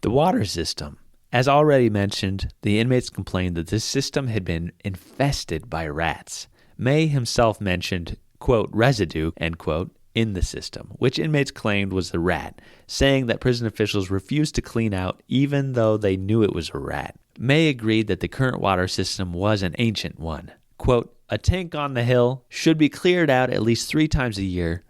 The water system. As already mentioned, the inmates complained that this system had been infested by rats. May himself mentioned, quote, "residue," end quote, in the system, which inmates claimed was the rat, saying that prison officials refused to clean out even though they knew it was a rat. May agreed that the current water system was an ancient one. Quote, "A tank on the hill should be cleared out at least 3 times a year,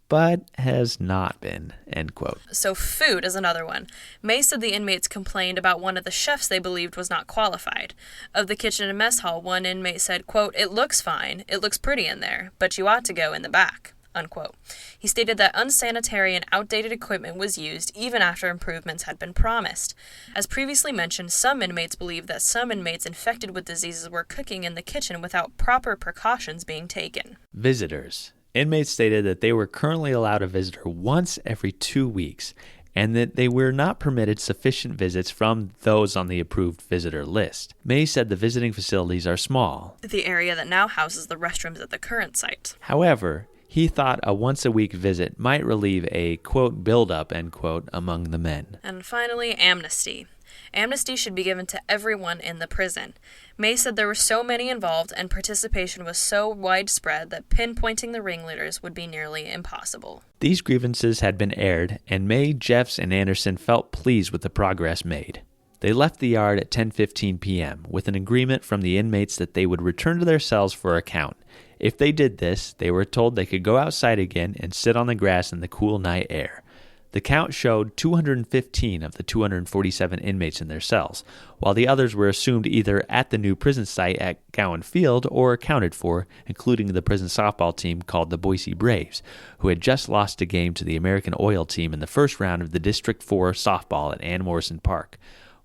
but has not been," end quote. So food is another one. May said the inmates complained about one of the chefs they believed was not qualified. Of the kitchen and mess hall, one inmate said, quote, "It looks fine, it looks pretty in there, but you ought to go in the back," unquote. He stated that unsanitary and outdated equipment was used even after improvements had been promised. As previously mentioned, some inmates believed that some inmates infected with diseases were cooking in the kitchen without proper precautions being taken. Visitors. Inmates stated that they were currently allowed a visitor once every 2 weeks, and that they were not permitted sufficient visits from those on the approved visitor list. May said the visiting facilities are small. The area that now houses the restrooms at the current site. However, he thought a once-a-week visit might relieve a, quote, build-up, end quote, among the men. And finally, amnesty. Amnesty should be given to everyone in the prison. May said there were so many involved and participation was so widespread that pinpointing the ringleaders would be nearly impossible. These grievances had been aired, and May, Jeffs, and Anderson felt pleased with the progress made. They left the yard at 10:15 p.m. with an agreement from the inmates that they would return to their cells for a count. If they did this, they were told they could go outside again and sit on the grass in the cool night air. The count showed 215 of the 247 inmates in their cells, while the others were assumed either at the new prison site at Gowan Field or accounted for, including the prison softball team called the Boise Braves, who had just lost a game to the American Oil team in the first round of the District 4 softball at Ann Morrison Park.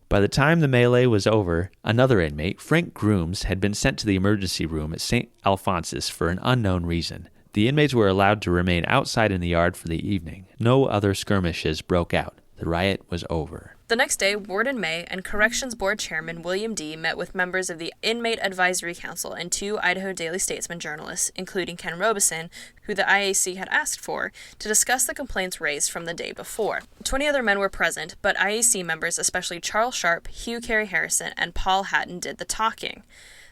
By the time the melee was over, another inmate, Frank Grooms, had been sent to the emergency room at St. Alphonsus for an unknown reason. The inmates were allowed to remain outside in the yard for the evening. No other skirmishes broke out. The riot was over. The next day, Warden May and Corrections Board Chairman William D. met with members of the Inmate Advisory Council and 2 Idaho Daily Statesman journalists, including Ken Robeson, who the IAC had asked for, to discuss the complaints raised from the day before. 20 other men were present, but IAC members, especially Charles Sharp, Hugh Carey Harrison, and Paul Hatton, did the talking.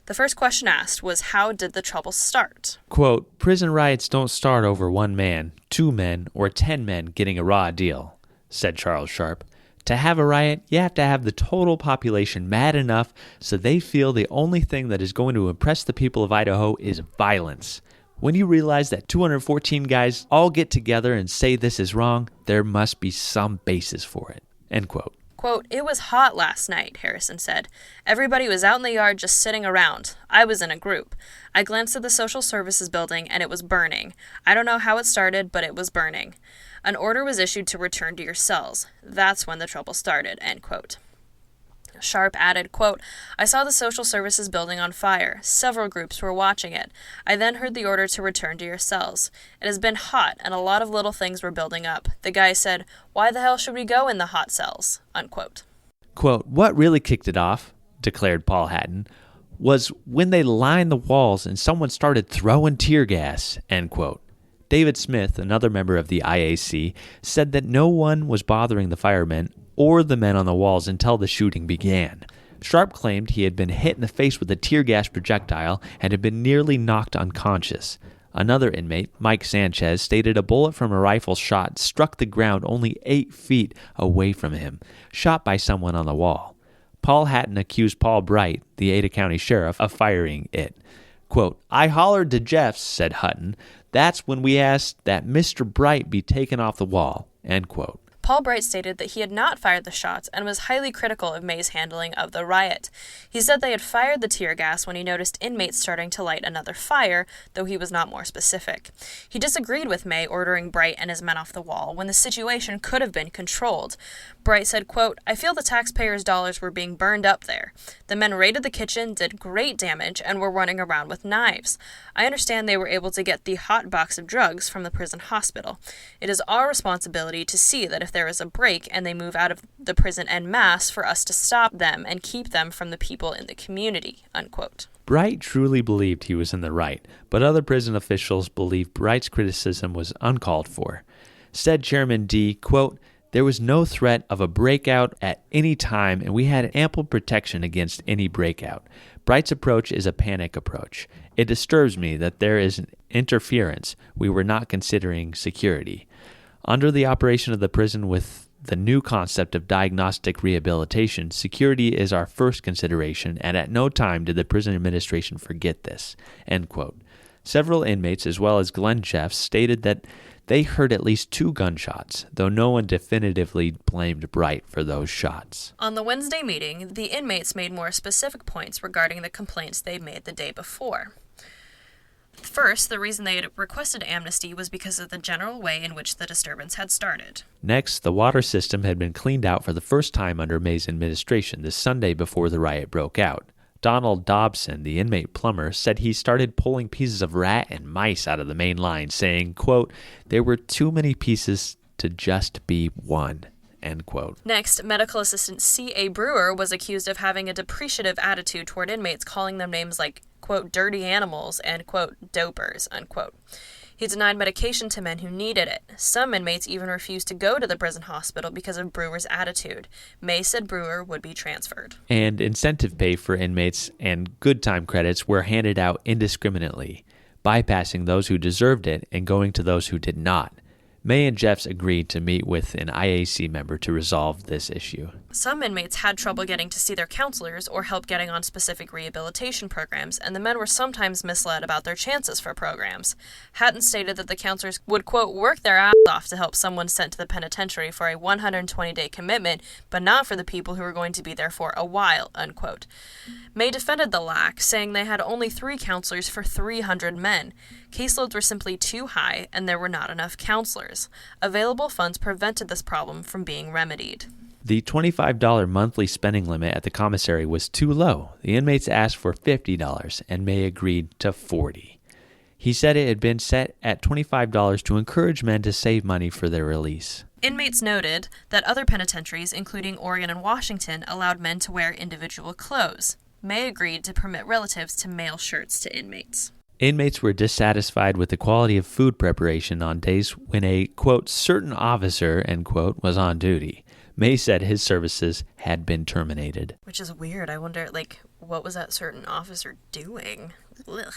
The first question asked was, how did the trouble start? Quote, prison riots don't start over 1 man, 2 men, or 10 men getting a raw deal, said Charles Sharp. To have a riot, you have to have the total population mad enough so they feel the only thing that is going to impress the people of Idaho is violence. When you realize that 214 guys all get together and say this is wrong, there must be some basis for it. End quote. Quote, it was hot last night, Harrison said. Everybody was out in the yard just sitting around. I was in a group. I glanced at the social services building and it was burning. I don't know how it started, but it was burning. An order was issued to return to your cells. That's when the trouble started, end quote. Sharp added, quote, I saw the social services building on fire. Several groups were watching it. I then heard the order to return to your cells. It has been hot, and a lot of little things were building up. The guy said, why the hell should we go in the hot cells? Unquote. Quote, what really kicked it off, declared Paul Hatton, was when they lined the walls and someone started throwing tear gas, end quote. David Smith, another member of the IAC, said that no one was bothering the firemen or the men on the walls until the shooting began. Sharp claimed he had been hit in the face with a tear gas projectile and had been nearly knocked unconscious. Another inmate, Mike Sanchez, stated a bullet from a rifle shot struck the ground only 8 feet away from him, shot by someone on the wall. Paul Hatton accused Paul Bright, the Ada County Sheriff, of firing it. Quote, I hollered to Jeffs, said Hutton. That's when we asked that Mr. Bright be taken off the wall, end quote. Paul Bright stated that he had not fired the shots and was highly critical of May's handling of the riot. He said they had fired the tear gas when he noticed inmates starting to light another fire, though he was not more specific. He disagreed with May ordering Bright and his men off the wall when the situation could have been controlled. Bright said, quote, I feel the taxpayers' dollars were being burned up there. The men raided the kitchen, did great damage, and were running around with knives. I understand they were able to get the hot box of drugs from the prison hospital. It is our responsibility to see that if there is a break and they move out of the prison en masse for us to stop them and keep them from the people in the community, unquote. Bright truly believed he was in the right, but other prison officials believed Bright's criticism was uncalled for. Said Chairman D, quote, there was no threat of a breakout at any time, and we had ample protection against any breakout. Bright's approach is a panic approach. It disturbs me that there is an interference. We were not considering security. Under the operation of the prison with the new concept of diagnostic rehabilitation, security is our first consideration, and at no time did the prison administration forget this, end quote. Several inmates, as well as Glenn Jeffs, stated that they heard at least 2 gunshots, though no one definitively blamed Bright for those shots. On the Wednesday meeting, the inmates made more specific points regarding the complaints they made the day before. First, the reason they had requested amnesty was because of the general way in which the disturbance had started. Next, the water system had been cleaned out for the first time under May's administration the Sunday before the riot broke out. Donald Dobson, the inmate plumber, said he started pulling pieces of rat and mice out of the main line, saying, quote, there were too many pieces to just be one, end quote. Next, medical assistant C.A. Brewer was accused of having a depreciative attitude toward inmates, calling them names like, quote, dirty animals and, quote, dopers, unquote. He denied medication to men who needed it. Some inmates even refused to go to the prison hospital because of Brewer's attitude. May said Brewer would be transferred. And incentive pay for inmates and good time credits were handed out indiscriminately, bypassing those who deserved it and going to those who did not. May and Jeffs agreed to meet with an IAC member to resolve this issue. Some inmates had trouble getting to see their counselors or help getting on specific rehabilitation programs, and the men were sometimes misled about their chances for programs. Hatton stated that the counselors would, quote, work their ass off to help someone sent to the penitentiary for a 120-day commitment, but not for the people who were going to be there for a while, unquote. May defended the lack, saying they had only 3 counselors for 300 men. Caseloads were simply too high, and there were not enough counselors. Available funds prevented this problem from being remedied. The $25 monthly spending limit at the commissary was too low. The inmates asked for $50, and May agreed to $40. He said it had been set at $25 to encourage men to save money for their release. Inmates noted that other penitentiaries, including Oregon and Washington, allowed men to wear individual clothes. May agreed to permit relatives to mail shirts to inmates. Inmates were dissatisfied with the quality of food preparation on days when a, quote, certain officer, end quote, was on duty. May said his services had been terminated. Which is weird. I wonder, what was that certain officer doing? Ugh.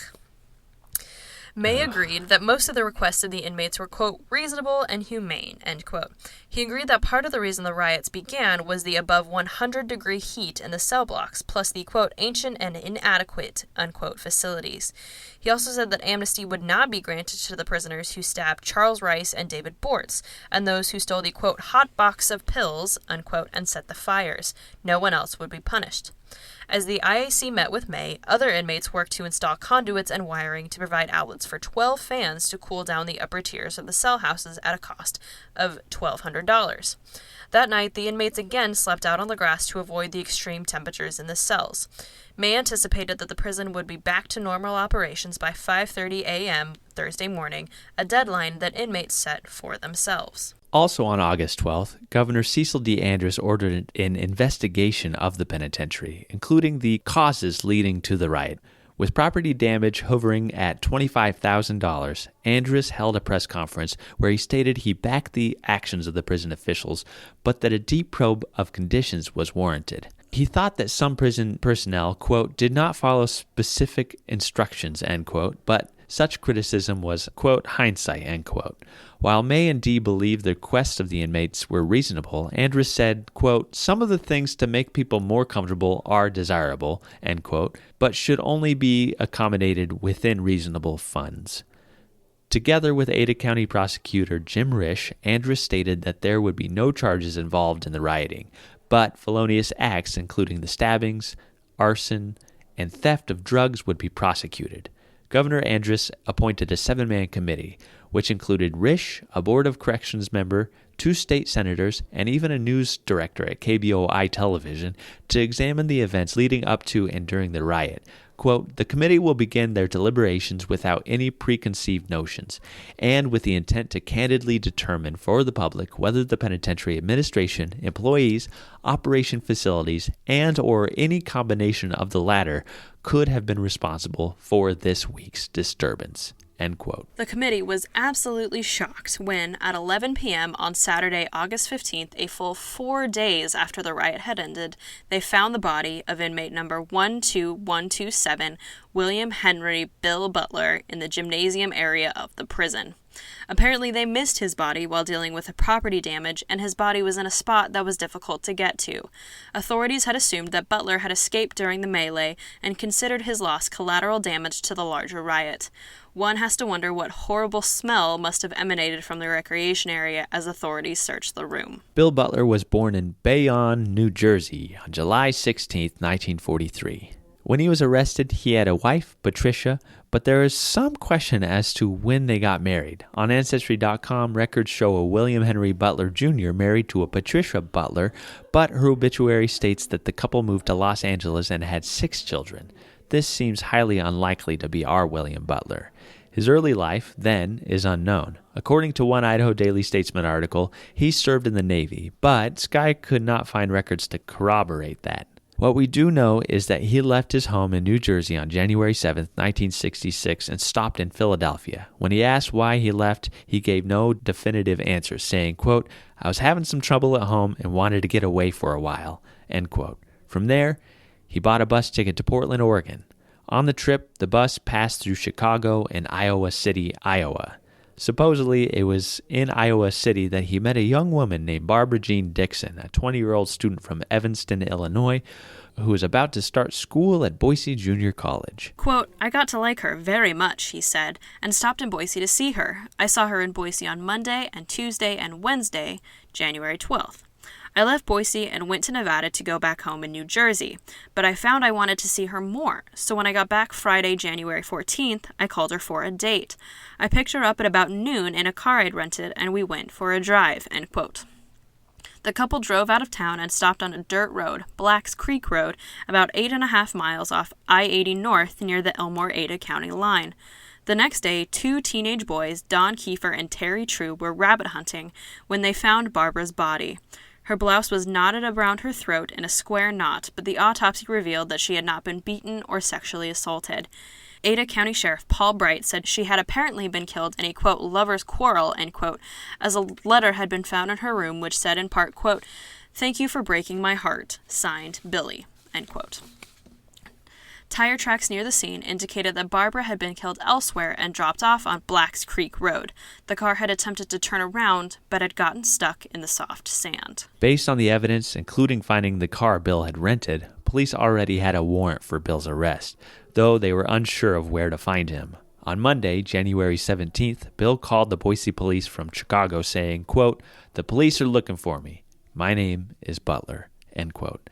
May agreed that most of the requests of the inmates were, quote, reasonable and humane, end quote. He agreed that part of the reason the riots began was the above 100-degree heat in the cell blocks, plus the, quote, ancient and inadequate, unquote, facilities. He also said that amnesty would not be granted to the prisoners who stabbed Charles Rice and David Bortz, and those who stole the, quote, hot box of pills, unquote, and set the fires. No one else would be punished. As the IAC met with May, other inmates worked to install conduits and wiring to provide outlets for 12 fans to cool down the upper tiers of the cell houses at a cost of $1,200. That night, the inmates again slept out on the grass to avoid the extreme temperatures in the cells. May anticipated that the prison would be back to normal operations by 5:30 a.m. Thursday morning, a deadline that inmates set for themselves. Also on August 12th, Governor Cecil D. Andrus ordered an investigation of the penitentiary, including the causes leading to the riot. With property damage hovering at $25,000, Andrus held a press conference where he stated he backed the actions of the prison officials, but that a deep probe of conditions was warranted. He thought that some prison personnel, quote, did not follow specific instructions, end quote, but such criticism was, quote, hindsight, end quote. While May and Dee believed the requests of the inmates were reasonable, Andrus said, quote, some of the things to make people more comfortable are desirable, end quote, but should only be accommodated within reasonable funds. Together with Ada County Prosecutor Jim Risch, Andrus stated that there would be no charges involved in the rioting, but felonious acts, including the stabbings, arson, and theft of drugs, would be prosecuted. Governor Andrus appointed a 7-man committee, which included Risch, a Board of Corrections member, 2 state senators, and even a news director at KBOI television, to examine the events leading up to and during the riot. Quote, the committee will begin their deliberations without any preconceived notions, and with the intent to candidly determine for the public whether the penitentiary administration, employees, operation facilities, and or any combination of the latter could have been responsible for this week's disturbance. End quote. The committee was absolutely shocked when, at 11 p.m. on Saturday, August 15th, a full 4 days after the riot had ended, they found the body of inmate number 12127, William Henry Bill Butler, in the gymnasium area of the prison. Apparently, they missed his body while dealing with the property damage, and his body was in a spot that was difficult to get to. Authorities had assumed that Butler had escaped during the melee and considered his loss collateral damage to the larger riot. One has to wonder what horrible smell must have emanated from the recreation area as authorities searched the room. Bill Butler was born in Bayonne, New Jersey, on July 16, 1943. When he was arrested, he had a wife, Patricia, but there is some question as to when they got married. On Ancestry.com, records show a William Henry Butler Jr. married to a Patricia Butler, but her obituary states that the couple moved to Los Angeles and had 6 children. This seems highly unlikely to be our William Butler. His early life, then, is unknown. According to one Idaho Daily Statesman article, he served in the Navy, but Skye could not find records to corroborate that. What we do know is that he left his home in New Jersey on January 7, 1966, and stopped in Philadelphia. When he asked why he left, he gave no definitive answer, saying, quote, "I was having some trouble at home and wanted to get away for a while," end quote. From there, he bought a bus ticket to Portland, Oregon. On the trip, the bus passed through Chicago and Iowa City, Iowa. Supposedly, it was in Iowa City that he met a young woman named Barbara Jean Dixon, a 20-year-old student from Evanston, Illinois, who was about to start school at Boise Junior College. Quote, "I got to like her very much," he said, "and stopped in Boise to see her. I saw her in Boise on Monday and Tuesday and Wednesday, January 12th. I left Boise and went to Nevada to go back home in New Jersey, but I found I wanted to see her more, so when I got back Friday, January 14th, I called her for a date. I picked her up at about noon in a car I'd rented, and we went for a drive," end quote. The couple drove out of town and stopped on a dirt road, Black's Creek Road, about 8.5 miles off I-80 North near the Elmore-Ada County line. The next day, 2 teenage boys, Don Kiefer and Terry True, were rabbit hunting when they found Barbara's body. Her blouse was knotted around her throat in a square knot, but the autopsy revealed that she had not been beaten or sexually assaulted. Ada County Sheriff Paul Bright said she had apparently been killed in a, quote, "lover's quarrel," end quote, as a letter had been found in her room which said in part, quote, "Thank you for breaking my heart, signed Billy," end quote. Tire tracks near the scene indicated that Barbara had been killed elsewhere and dropped off on Black's Creek Road. The car had attempted to turn around, but had gotten stuck in the soft sand. Based on the evidence, including finding the car Bill had rented, police already had a warrant for Bill's arrest, though they were unsure of where to find him. On Monday, January 17th, Bill called the Boise police from Chicago saying, quote, "The police are looking for me. My name is Butler," end quote.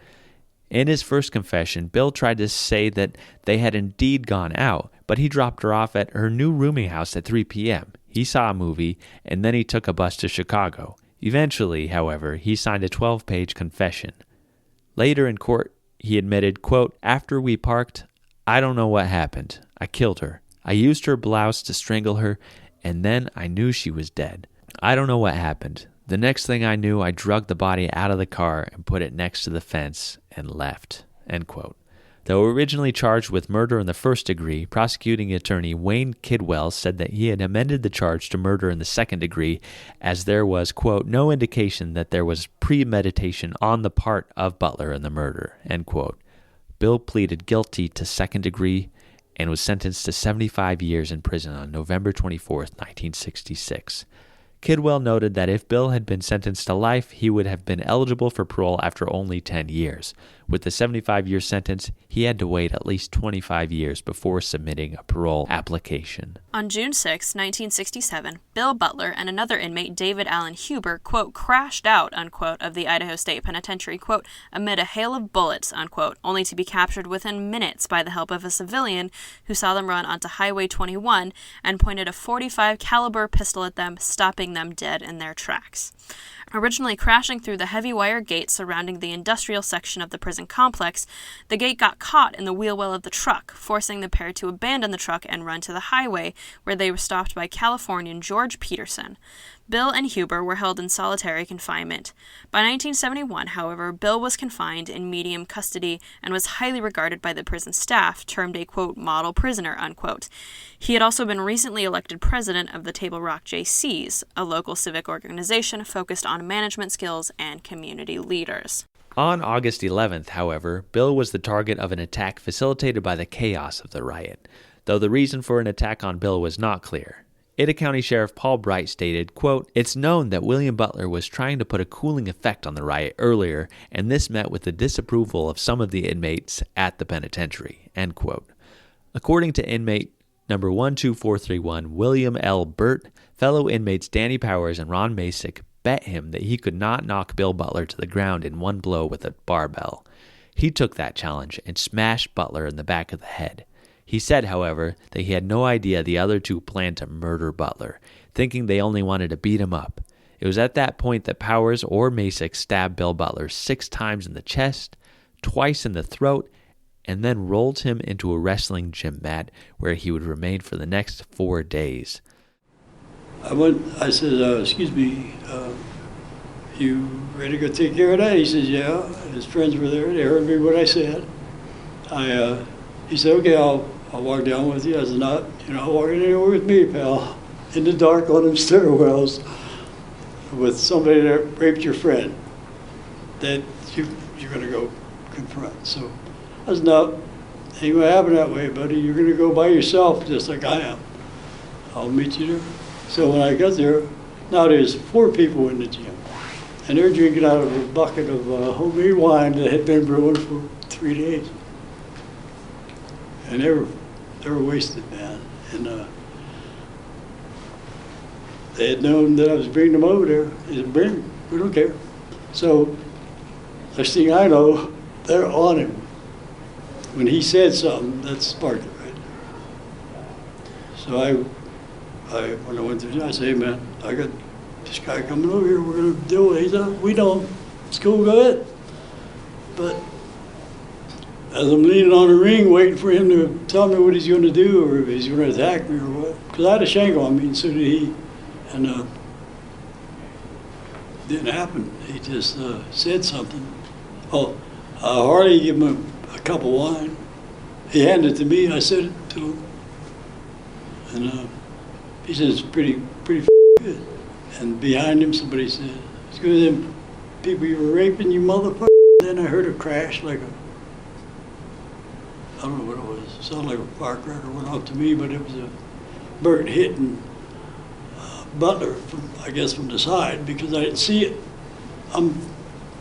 In his first confession, Bill tried to say that they had indeed gone out, but he dropped her off at her new rooming house at 3 p.m. He saw a movie, and then he took a bus to Chicago. Eventually, however, he signed a 12-page confession. Later in court, he admitted, quote, "After we parked, I don't know what happened. I killed her. I used her blouse to strangle her, and then I knew she was dead. I don't know what happened. The next thing I knew, I dragged the body out of the car and put it next to the fence and left," end quote. Though originally charged with murder in the first degree, prosecuting attorney Wayne Kidwell said that he had amended the charge to murder in the second degree as there was, quote, "no indication that there was premeditation on the part of Butler in the murder," end quote. Bill pleaded guilty to second degree and was sentenced to 75 years in prison on November 24th, 1966. Kidwell noted that if Bill had been sentenced to life, he would have been eligible for parole after only 10 years. With the 75-year sentence, he had to wait at least 25 years before submitting a parole application. On June 6, 1967, Bill Butler and another inmate, David Allen Huber, quote, crashed out, unquote, of the Idaho State Penitentiary, quote, amid a hail of bullets, unquote, only to be captured within minutes by the help of a civilian who saw them run onto Highway 21 and pointed a .45 caliber pistol at them, stopping them dead in their tracks. Originally crashing through the heavy wire gate surrounding the industrial section of the prison complex, the gate got caught in the wheel well of the truck, forcing the pair to abandon the truck and run to the highway, where they were stopped by Californian George Peterson. Bill and Huber were held in solitary confinement. By 1971, however, Bill was confined in medium custody and was highly regarded by the prison staff, termed a, quote, model prisoner, unquote. He had also been recently elected president of the Table Rock JCs, a local civic organization focused on management skills and community leaders. On August 11th, however, Bill was the target of an attack facilitated by the chaos of the riot, though the reason for an attack on Bill was not clear. Ada County Sheriff Paul Bright stated, quote, "It's known that William Butler was trying to put a cooling effect on the riot earlier, and this met with the disapproval of some of the inmates at the penitentiary," end quote. According to inmate number 12431, William L. Burt, fellow inmates Danny Powers and Ron Macik bet him that he could not knock Bill Butler to the ground in one blow with a barbell. He took that challenge and smashed Butler in the back of the head. He said, however, that he had no idea the other two planned to murder Butler, thinking they only wanted to beat him up. It was at that point that Powers or Macik stabbed Bill Butler 6 times in the chest, twice in the throat, and then rolled him into a wrestling gym mat where he would remain for the next 4 days. I said, excuse me, you ready to go take care of that? He says, yeah. His friends were there. They heard me what I said. He said, okay, I'll walk down with you. I said, not, you're not walking anywhere with me, pal. In the dark on them stairwells with somebody that raped your friend that you're going to go confront. So I said, no, ain't going to happen that way, buddy. You're going to go by yourself just like I am. I'll meet you there. So when I got there, now there's 4 people in the gym. And they're drinking out of a bucket of homemade wine that had been brewing for 3 days. And they were wasted, man. And they had known that I was bringing them over there. They said, bring them, we don't care. So, next thing I know, they're on him. When he said something, that sparked it right there. So when I went through, I said, hey man, I got this guy coming over here, we're gonna deal with it. He said, we don't, it's cool, go ahead. But as I'm leaning on the ring, waiting for him to tell me what he's gonna do, or if he's gonna attack me or what, because I had a shank on me, and so did he. And didn't happen. He just said something. Oh, Harley gave him a cup of wine. He handed it to me. I said it to him, and he said it's pretty good. And behind him, somebody said, "It's good as them people you were raping, you motherfucker." Then I heard a crash, like I don't know what it was. It sounded like a firecracker went off to me, but it was a bird hitting Butler, from the side, because I didn't see it. I'm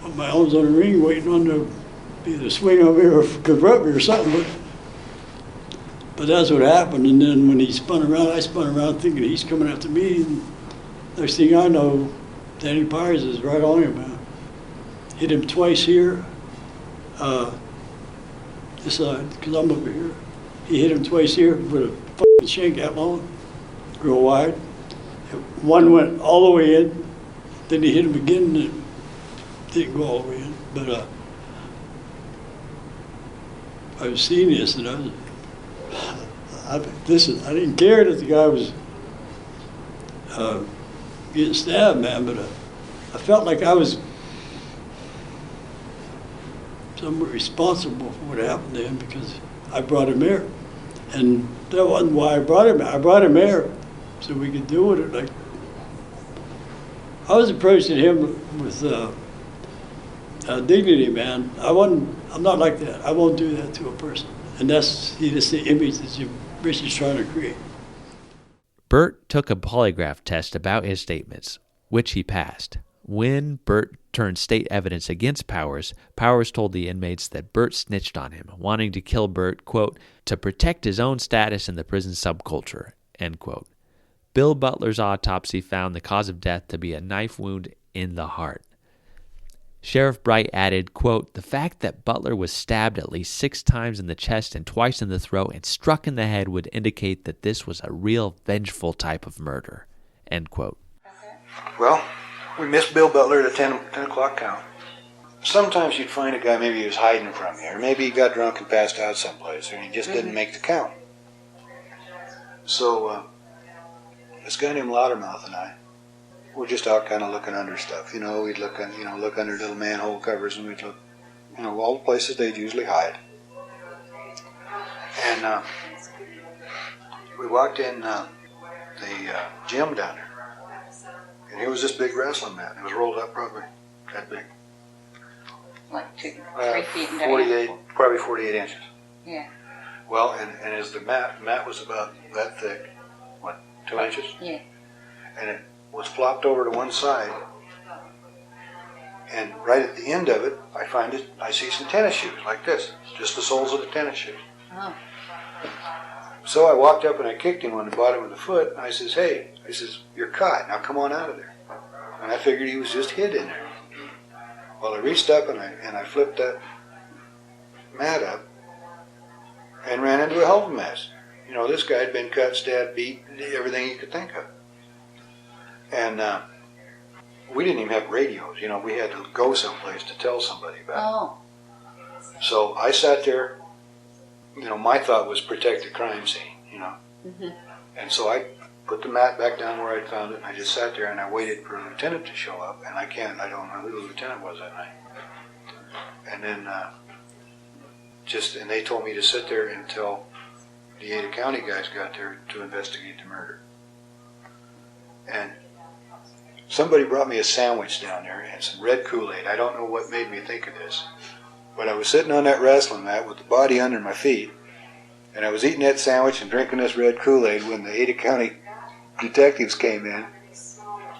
with my arms on the ring waiting on to either swing on me or confront me or something, but that's what happened. And then when he spun around, I spun around thinking he's coming after me, and next thing I know, Danny Pyers is right on him, man. Hit him twice here, this side, because I'm over here. He hit him twice here with a fucking shank that long, real wide. One went all the way in, then he hit him again, and it didn't go all the way in. But I was seeing this, and I didn't care that the guy was getting stabbed, man, but I felt like I was somewhat responsible for what happened to him, because I brought him here. And that wasn't why I brought him here. I brought him here so we could deal with it. Like, I was approaching him with dignity, man. I'm not like that. I won't do that to a person. And that's the image that Rich is trying to create. Burt took a polygraph test about his statements, which he passed. When Burt turned state evidence against Powers, Powers told the inmates that Burt snitched on him, wanting to kill Burt, quote, to protect his own status in the prison subculture, end quote. Bill Butler's autopsy found the cause of death to be a knife wound in the heart. Sheriff Bright added, quote, the fact that Butler was stabbed at least 6 times in the chest and twice in the throat and struck in the head would indicate that this was a real vengeful type of murder, end quote. Well, we missed Bill Butler at a 10 o'clock count. Sometimes you'd find a guy, maybe he was hiding from you, or maybe he got drunk and passed out someplace, or he just didn't make the count. So, this guy named Loudermouth and I were just out kind of looking under stuff. You know, we'd look under little manhole covers, and we'd look, all the places they'd usually hide. And we walked in the gym down there. And here was this big wrestling mat. It was rolled up probably that big. Like 3 feet in 48, probably 48 inches. Yeah. Well, and as the mat was about that thick, 2 inches? Yeah. And it was flopped over to one side. And right at the end of it, I see some tennis shoes like this, just the soles of the tennis shoes. Oh. So I walked up and I kicked him on the bottom of the foot. And I says, hey, you're caught. Now come on out of there. And I figured he was just hid in there. Well, I reached up and I flipped that mat up and ran into a hell of a mess. This guy had been cut, stabbed, beat, everything you could think of. And we didn't even have radios. We had to go someplace to tell somebody about it. Oh. So I sat there. My thought was protect the crime scene, Mm-hmm. And so I put the mat back down where I found it, and I just sat there and I waited for a lieutenant to show up, and I don't know who the lieutenant was that night. And then and they told me to sit there until the Ada County guys got there to investigate the murder. And somebody brought me a sandwich down there and some red Kool-Aid. I don't know what made me think of this, but I was sitting on that wrestling mat with the body under my feet, and I was eating that sandwich and drinking this red Kool-Aid when the Ada County detectives came in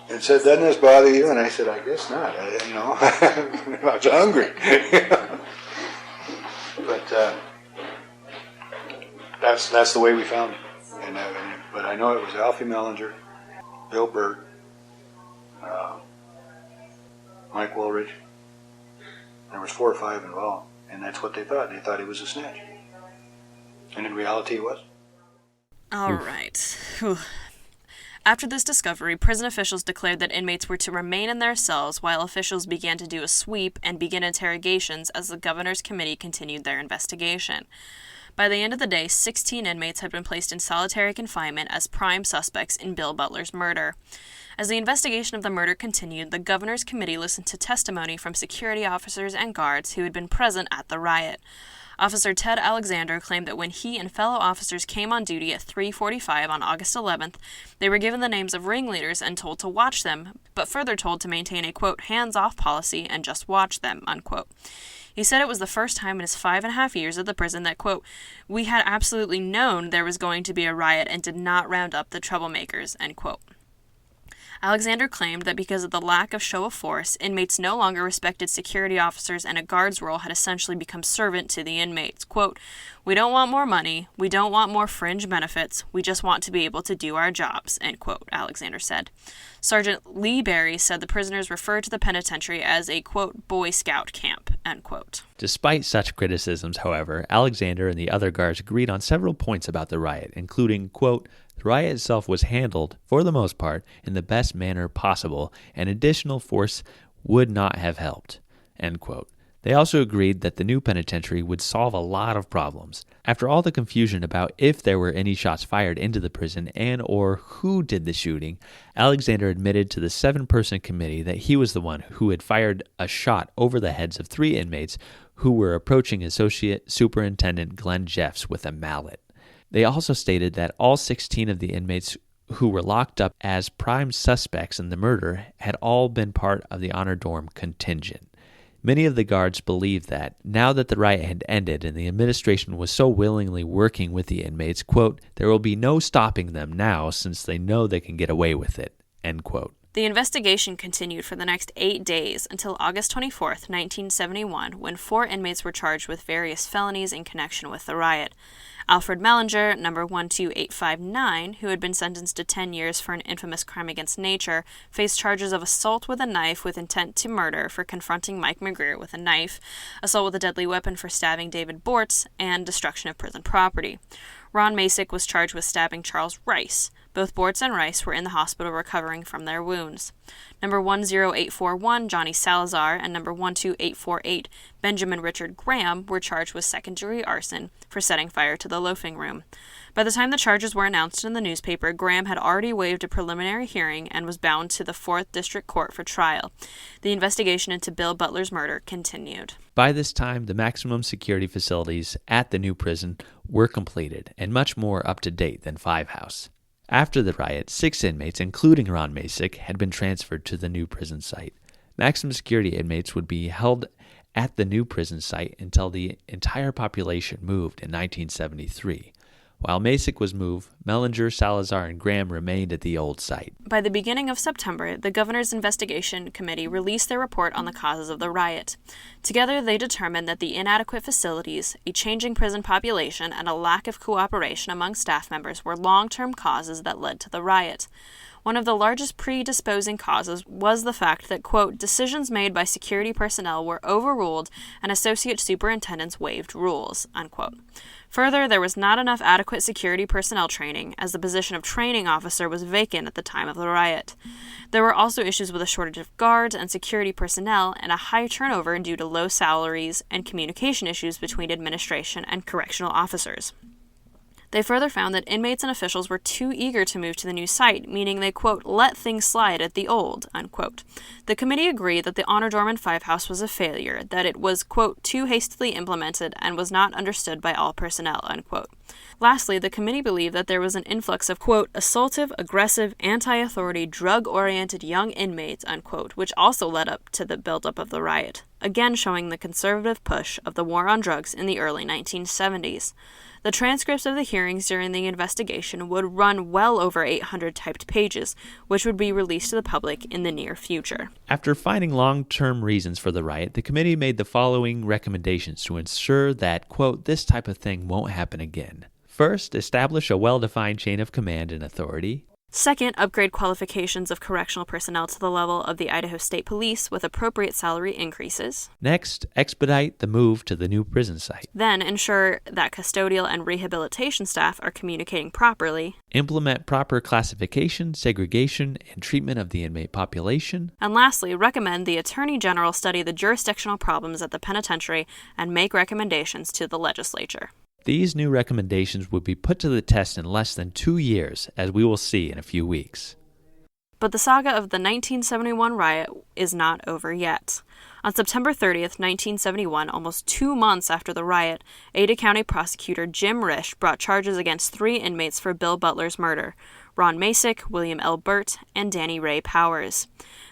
and said, "Doesn't this bother you?" And I said, "I guess not. I was hungry." But that's the way we found it. But I know it was Alfie Mellinger, Bill Burt, Mike Woolridge. There was 4 or 5 involved, and that's what they thought. They thought he was a snitch. And in reality, he was. All right. Whew. After this discovery, prison officials declared that inmates were to remain in their cells while officials began to do a sweep and begin interrogations as the governor's committee continued their investigation. By the end of the day, 16 inmates had been placed in solitary confinement as prime suspects in Bill Butler's murder. As the investigation of the murder continued, the governor's committee listened to testimony from security officers and guards who had been present at the riot. Officer Ted Alexander claimed that when he and fellow officers came on duty at 3:45 on August 11th, they were given the names of ringleaders and told to watch them, but further told to maintain a, quote, hands-off policy and just watch them, unquote. He said it was the first time in his 5.5 years at the prison that, quote, we had absolutely known there was going to be a riot and did not round up the troublemakers, end quote. Alexander claimed that because of the lack of show of force, inmates no longer respected security officers and a guard's role had essentially become servant to the inmates. Quote, we don't want more money, we don't want more fringe benefits, we just want to be able to do our jobs, end quote, Alexander said. Sergeant Lee Berry said the prisoners referred to the penitentiary as a, quote, Boy Scout camp, end quote. Despite such criticisms, however, Alexander and the other guards agreed on several points about the riot, including, quote, the riot itself was handled, for the most part, in the best manner possible, and additional force would not have helped, end quote. They also agreed that the new penitentiary would solve a lot of problems. After all the confusion about if there were any shots fired into the prison and or who did the shooting, Alexander admitted to the 7-person committee that he was the one who had fired a shot over the heads of 3 inmates who were approaching Associate Superintendent Glenn Jeffs with a mallet. They also stated that all 16 of the inmates who were locked up as prime suspects in the murder had all been part of the honor dorm contingent. Many of the guards believed that, now that the riot had ended and the administration was so willingly working with the inmates, quote, there will be no stopping them now since they know they can get away with it, end quote. The investigation continued for the next 8 days until August 24th, 1971, when 4 inmates were charged with various felonies in connection with the riot. Alfred Mellinger, number 12859, who had been sentenced to 10 years for an infamous crime against nature, faced charges of assault with a knife with intent to murder for confronting Mike McGreer with a knife, assault with a deadly weapon for stabbing David Bortz, and destruction of prison property. Ron Macik was charged with stabbing Charles Rice. Both Bortz and Rice were in the hospital recovering from their wounds. Number 10841, Johnny Salazar, and number 12848, Benjamin Richard Graham, were charged with second-degree arson for setting fire to the loafing room. By the time the charges were announced in the newspaper, Graham had already waived a preliminary hearing and was bound to the 4th District Court for trial. The investigation into Bill Butler's murder continued. By this time, the maximum security facilities at the new prison were completed and much more up to date than Five House. After the riot, 6 inmates, including Ron Macik, had been transferred to the new prison site. Maximum security inmates would be held at the new prison site until the entire population moved in 1973. While Macik was moved, Mellinger, Salazar, and Graham remained at the old site. By the beginning of September, the Governor's Investigation Committee released their report on the causes of the riot. Together, they determined that the inadequate facilities, a changing prison population, and a lack of cooperation among staff members were long-term causes that led to the riot. One of the largest predisposing causes was the fact that, quote, decisions made by security personnel were overruled and associate superintendents waived rules, unquote. Further, there was not enough adequate security personnel training, as the position of training officer was vacant at the time of the riot. There were also issues with a shortage of guards and security personnel and a high turnover due to low salaries and communication issues between administration and correctional officers. They further found that inmates and officials were too eager to move to the new site, meaning they, quote, let things slide at the old, unquote. The committee agreed that the Honor Dorm and Five House was a failure, that it was, quote, too hastily implemented and was not understood by all personnel, unquote. Lastly, the committee believed that there was an influx of, quote, assaultive, aggressive, anti-authority, drug-oriented young inmates, unquote, which also led up to the buildup of the riot, again showing the conservative push of the war on drugs in the early 1970s. The transcripts of the hearings during the investigation would run well over 800 typed pages, which would be released to the public in the near future. After finding long-term reasons for the riot, the committee made the following recommendations to ensure that, quote, this type of thing won't happen again. First, establish a well-defined chain of command and authority. Second, upgrade qualifications of correctional personnel to the level of the Idaho State Police with appropriate salary increases. Next, expedite the move to the new prison site. Then, ensure that custodial and rehabilitation staff are communicating properly. Implement proper classification, segregation, and treatment of the inmate population. And lastly, recommend the Attorney General study the jurisdictional problems at the penitentiary and make recommendations to the legislature. These new recommendations would be put to the test in less than 2 years, as we will see in a few weeks. But the saga of the 1971 riot is not over yet. On September 30th, 1971, almost 2 months after the riot, Ada County prosecutor Jim Risch brought charges against 3 inmates for Bill Butler's murder: Ron Macik, William L. Burt, and Danny Ray Powers.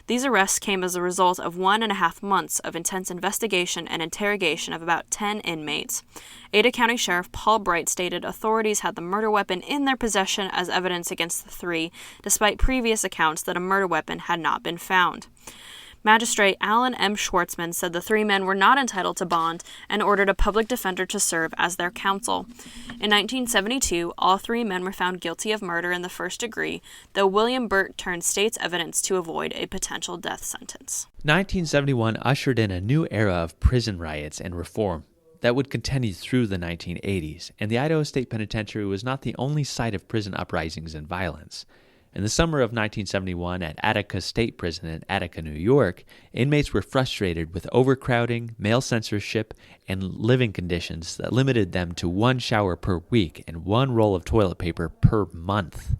These arrests came as a result of 1.5 months of intense investigation and interrogation of about 10 inmates. Ada County Sheriff Paul Bright stated authorities had the murder weapon in their possession as evidence against the 3, despite previous accounts that a murder weapon had not been found. Magistrate Alan M. Schwartzman said the 3 men were not entitled to bond and ordered a public defender to serve as their counsel. In 1972, all 3 men were found guilty of murder in the first degree, though William Burt turned state's evidence to avoid a potential death sentence. 1971 ushered in a new era of prison riots and reform that would continue through the 1980s, and the Idaho State Penitentiary was not the only site of prison uprisings and violence. In the summer of 1971, at Attica State Prison in Attica, New York, inmates were frustrated with overcrowding, male censorship, and living conditions that limited them to 1 shower per week and 1 roll of toilet paper per month.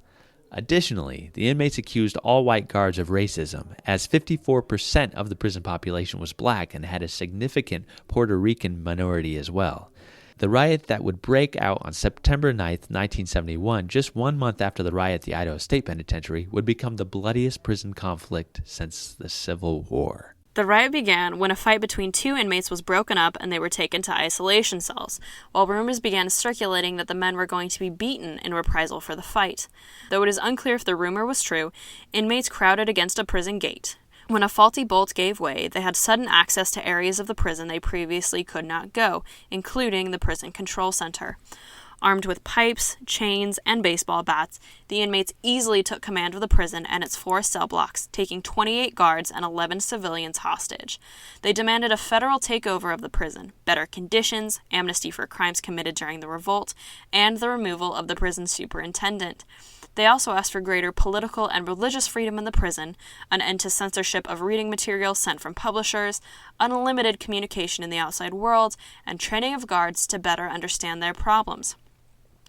Additionally, the inmates accused all white guards of racism, as 54% of the prison population was black and had a significant Puerto Rican minority as well. The riot that would break out on September 9th, 1971, just 1 month after the riot at the Idaho State Penitentiary, would become the bloodiest prison conflict since the Civil War. The riot began when a fight between 2 inmates was broken up and they were taken to isolation cells, while rumors began circulating that the men were going to be beaten in reprisal for the fight. Though it is unclear if the rumor was true, inmates crowded against a prison gate. When a faulty bolt gave way, they had sudden access to areas of the prison they previously could not go, including the prison control center. Armed with pipes, chains, and baseball bats, the inmates easily took command of the prison and its 4 cell blocks, taking 28 guards and 11 civilians hostage. They demanded a federal takeover of the prison, better conditions, amnesty for crimes committed during the revolt, and the removal of the prison superintendent. They also asked for greater political and religious freedom in the prison, an end to censorship of reading materials sent from publishers, unlimited communication in the outside world, and training of guards to better understand their problems.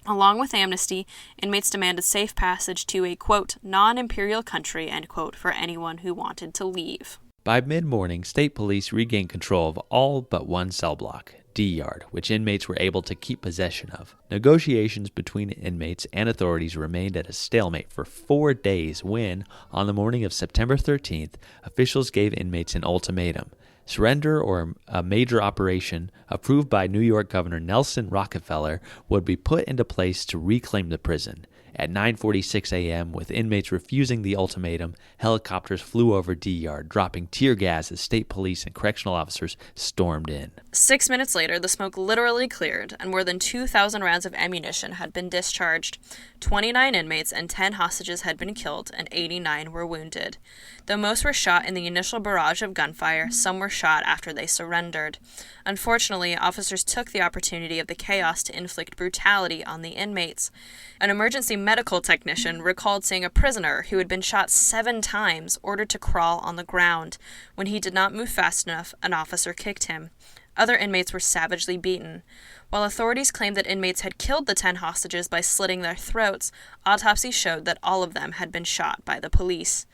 Along with amnesty, inmates demanded safe passage to a, quote, non-imperial country, end quote, for anyone who wanted to leave. By mid-morning, state police regained control of all but 1 cell block, D Yard, which inmates were able to keep possession of. Negotiations between inmates and authorities remained at a stalemate for 4 days when, on the morning of September 13th, officials gave inmates an ultimatum: surrender or a major operation approved by New York Governor Nelson Rockefeller would be put into place to reclaim the prison. At 9:46 a.m., with inmates refusing the ultimatum, helicopters flew over D Yard, dropping tear gas as state police and correctional officers stormed in. 6 minutes later, the smoke literally cleared, and more than 2,000 rounds of ammunition had been discharged. 29 inmates and 10 hostages had been killed, and 89 were wounded. Though most were shot in the initial barrage of gunfire, some were shot after they surrendered. Unfortunately, officers took the opportunity of the chaos to inflict brutality on the inmates. An emergency medical technician recalled seeing a prisoner who had been shot 7 times ordered to crawl on the ground. When he did not move fast enough, an officer kicked him. Other inmates were savagely beaten. While authorities claimed that inmates had killed the 10 hostages by slitting their throats, autopsies showed that all of them had been shot by the police.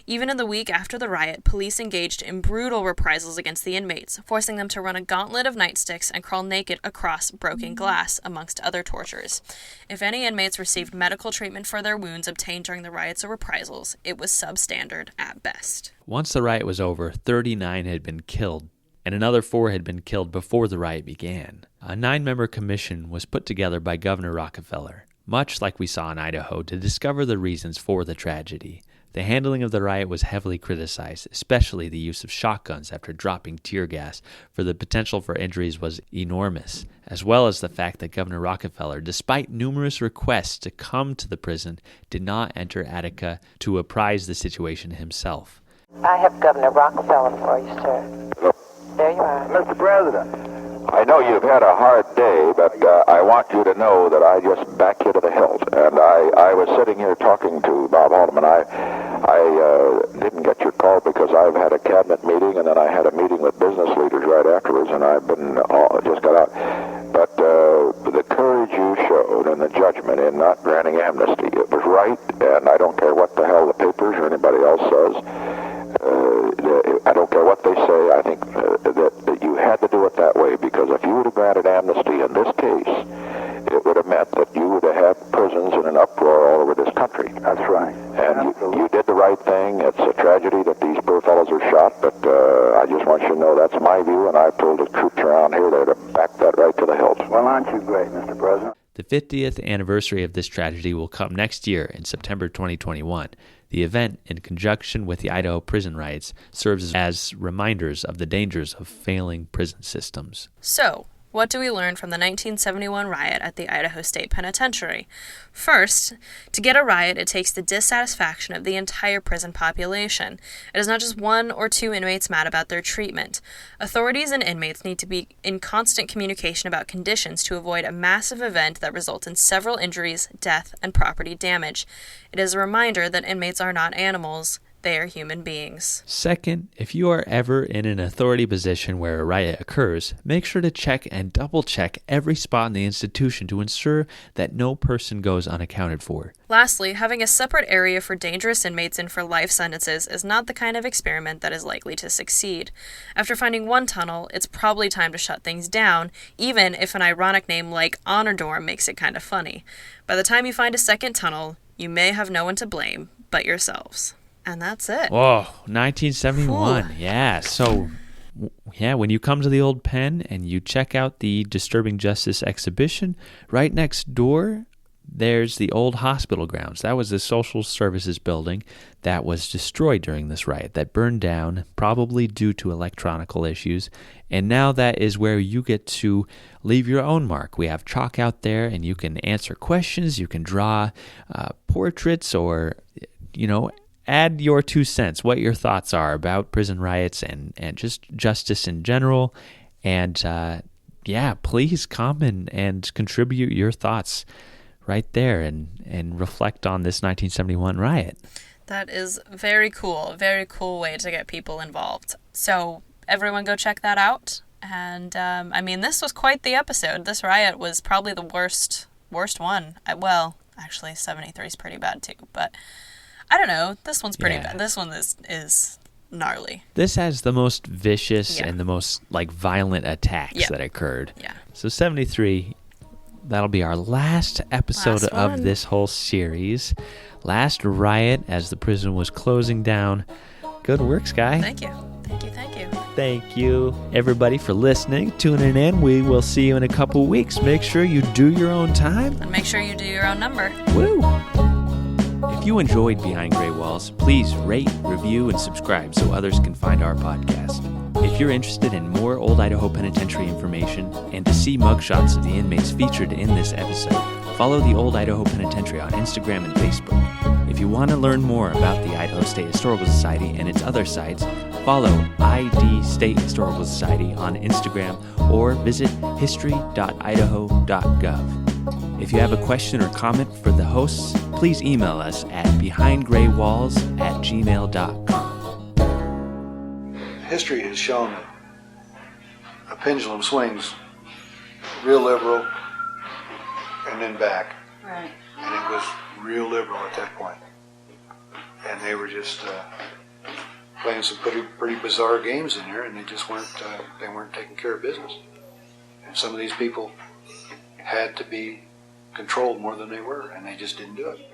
Even in the week after the riot, police engaged in brutal reprisals against the inmates, forcing them to run a gauntlet of nightsticks and crawl naked across broken glass, amongst other tortures. If any inmates received medical treatment for their wounds obtained during the riots or reprisals, it was substandard at best. Once the riot was over, 39 had been killed, and another 4 had been killed before the riot began. A 9-member commission was put together by Governor Rockefeller, much like we saw in Idaho, to discover the reasons for the tragedy. The handling of the riot was heavily criticized, especially the use of shotguns after dropping tear gas, for the potential for injuries was enormous, as well as the fact that Governor Rockefeller, despite numerous requests to come to the prison, did not enter Attica to apprise the situation himself. I have Governor Rockefeller for you, sir. There you are. Mr. President, I know you've had a hard day, but I want you to know that I just back you to the hilt. And I was sitting here talking to Bob Haldeman. I didn't get your call because I've had a cabinet meeting, and then I had a meeting with business leaders right afterwards, and I've been just got out. But the courage you showed and the judgment in not granting amnesty, it was right, and I don't care what the hell the papers or anybody else says. I don't care what they say. I think that you had to do it that way, because if you would have granted amnesty in this case, it would have meant that you would have had prisons in an uproar all over this country. That's right. And you did the right thing. It's a tragedy that these poor fellows are shot, but I just want you to know that's my view, and I've told the troops around here there to back that right to the hilt. Well, aren't you great, Mr. President? The 50th anniversary of this tragedy will come next year in September 2021. The event, in conjunction with the Idaho prison riots, serves as reminders of the dangers of failing prison systems. So, what do we learn from the 1971 riot at the Idaho State Penitentiary? First, to get a riot, it takes the dissatisfaction of the entire prison population. It is not just 1 or 2 inmates mad about their treatment. Authorities and inmates need to be in constant communication about conditions to avoid a massive event that results in several injuries, death, and property damage. It is a reminder that inmates are not animals. They are human beings. Second, if you are ever in an authority position where a riot occurs, make sure to check and double-check every spot in the institution to ensure that no person goes unaccounted for. Lastly, having a separate area for dangerous inmates and for life sentences is not the kind of experiment that is likely to succeed. After finding one tunnel, it's probably time to shut things down, even if an ironic name like Honor Dorm makes it kind of funny. By the time you find a second tunnel, you may have no one to blame but yourselves. And that's it. Whoa, 1971. Whew. Yeah, so, when you come to the old pen and you check out the Disturbing Justice exhibition, right next door, there's the old hospital grounds. That was the social services building that was destroyed during this riot, that burned down, probably due to electronical issues. And now that is where you get to leave your own mark. We have chalk out there, and you can answer questions, you can draw portraits, or, add your 2 cents, what your thoughts are about prison riots and just justice in general. And please come and contribute your thoughts right there and reflect on this 1971 riot. That is very cool way to get people involved. So everyone go check that out. And this was quite the episode. This riot was probably the worst one. Well, actually 73 is pretty bad too, but I don't know. This one's pretty bad. This one is gnarly. This has the most vicious and the most violent attacks that occurred. Yeah. So 73, that'll be our last episode of this whole series. Last riot as the prison was closing down. Good work, Skye. Thank you. Thank you, everybody, for listening, tuning in. We will see you in a couple weeks. Make sure you do your own time. And make sure you do your own number. Woo! If you enjoyed Behind Gray Walls, please rate, review, and subscribe so others can find our podcast. If you're interested in more Old Idaho Penitentiary information and to see mugshots of the inmates featured in this episode, follow the Old Idaho Penitentiary on Instagram and Facebook. If you want to learn more about the Idaho State Historical Society and its other sites, follow ID State Historical Society on Instagram or visit history.idaho.gov. If you have a question or comment for the hosts, please email us at behindgraywalls@gmail.com. History has shown a pendulum swings real liberal and then back. Right. And it was real liberal at that point. And they were just playing some pretty bizarre games in there, and they just weren't taking care of business. And some of these people had to be controlled more than they were, and they just didn't do it.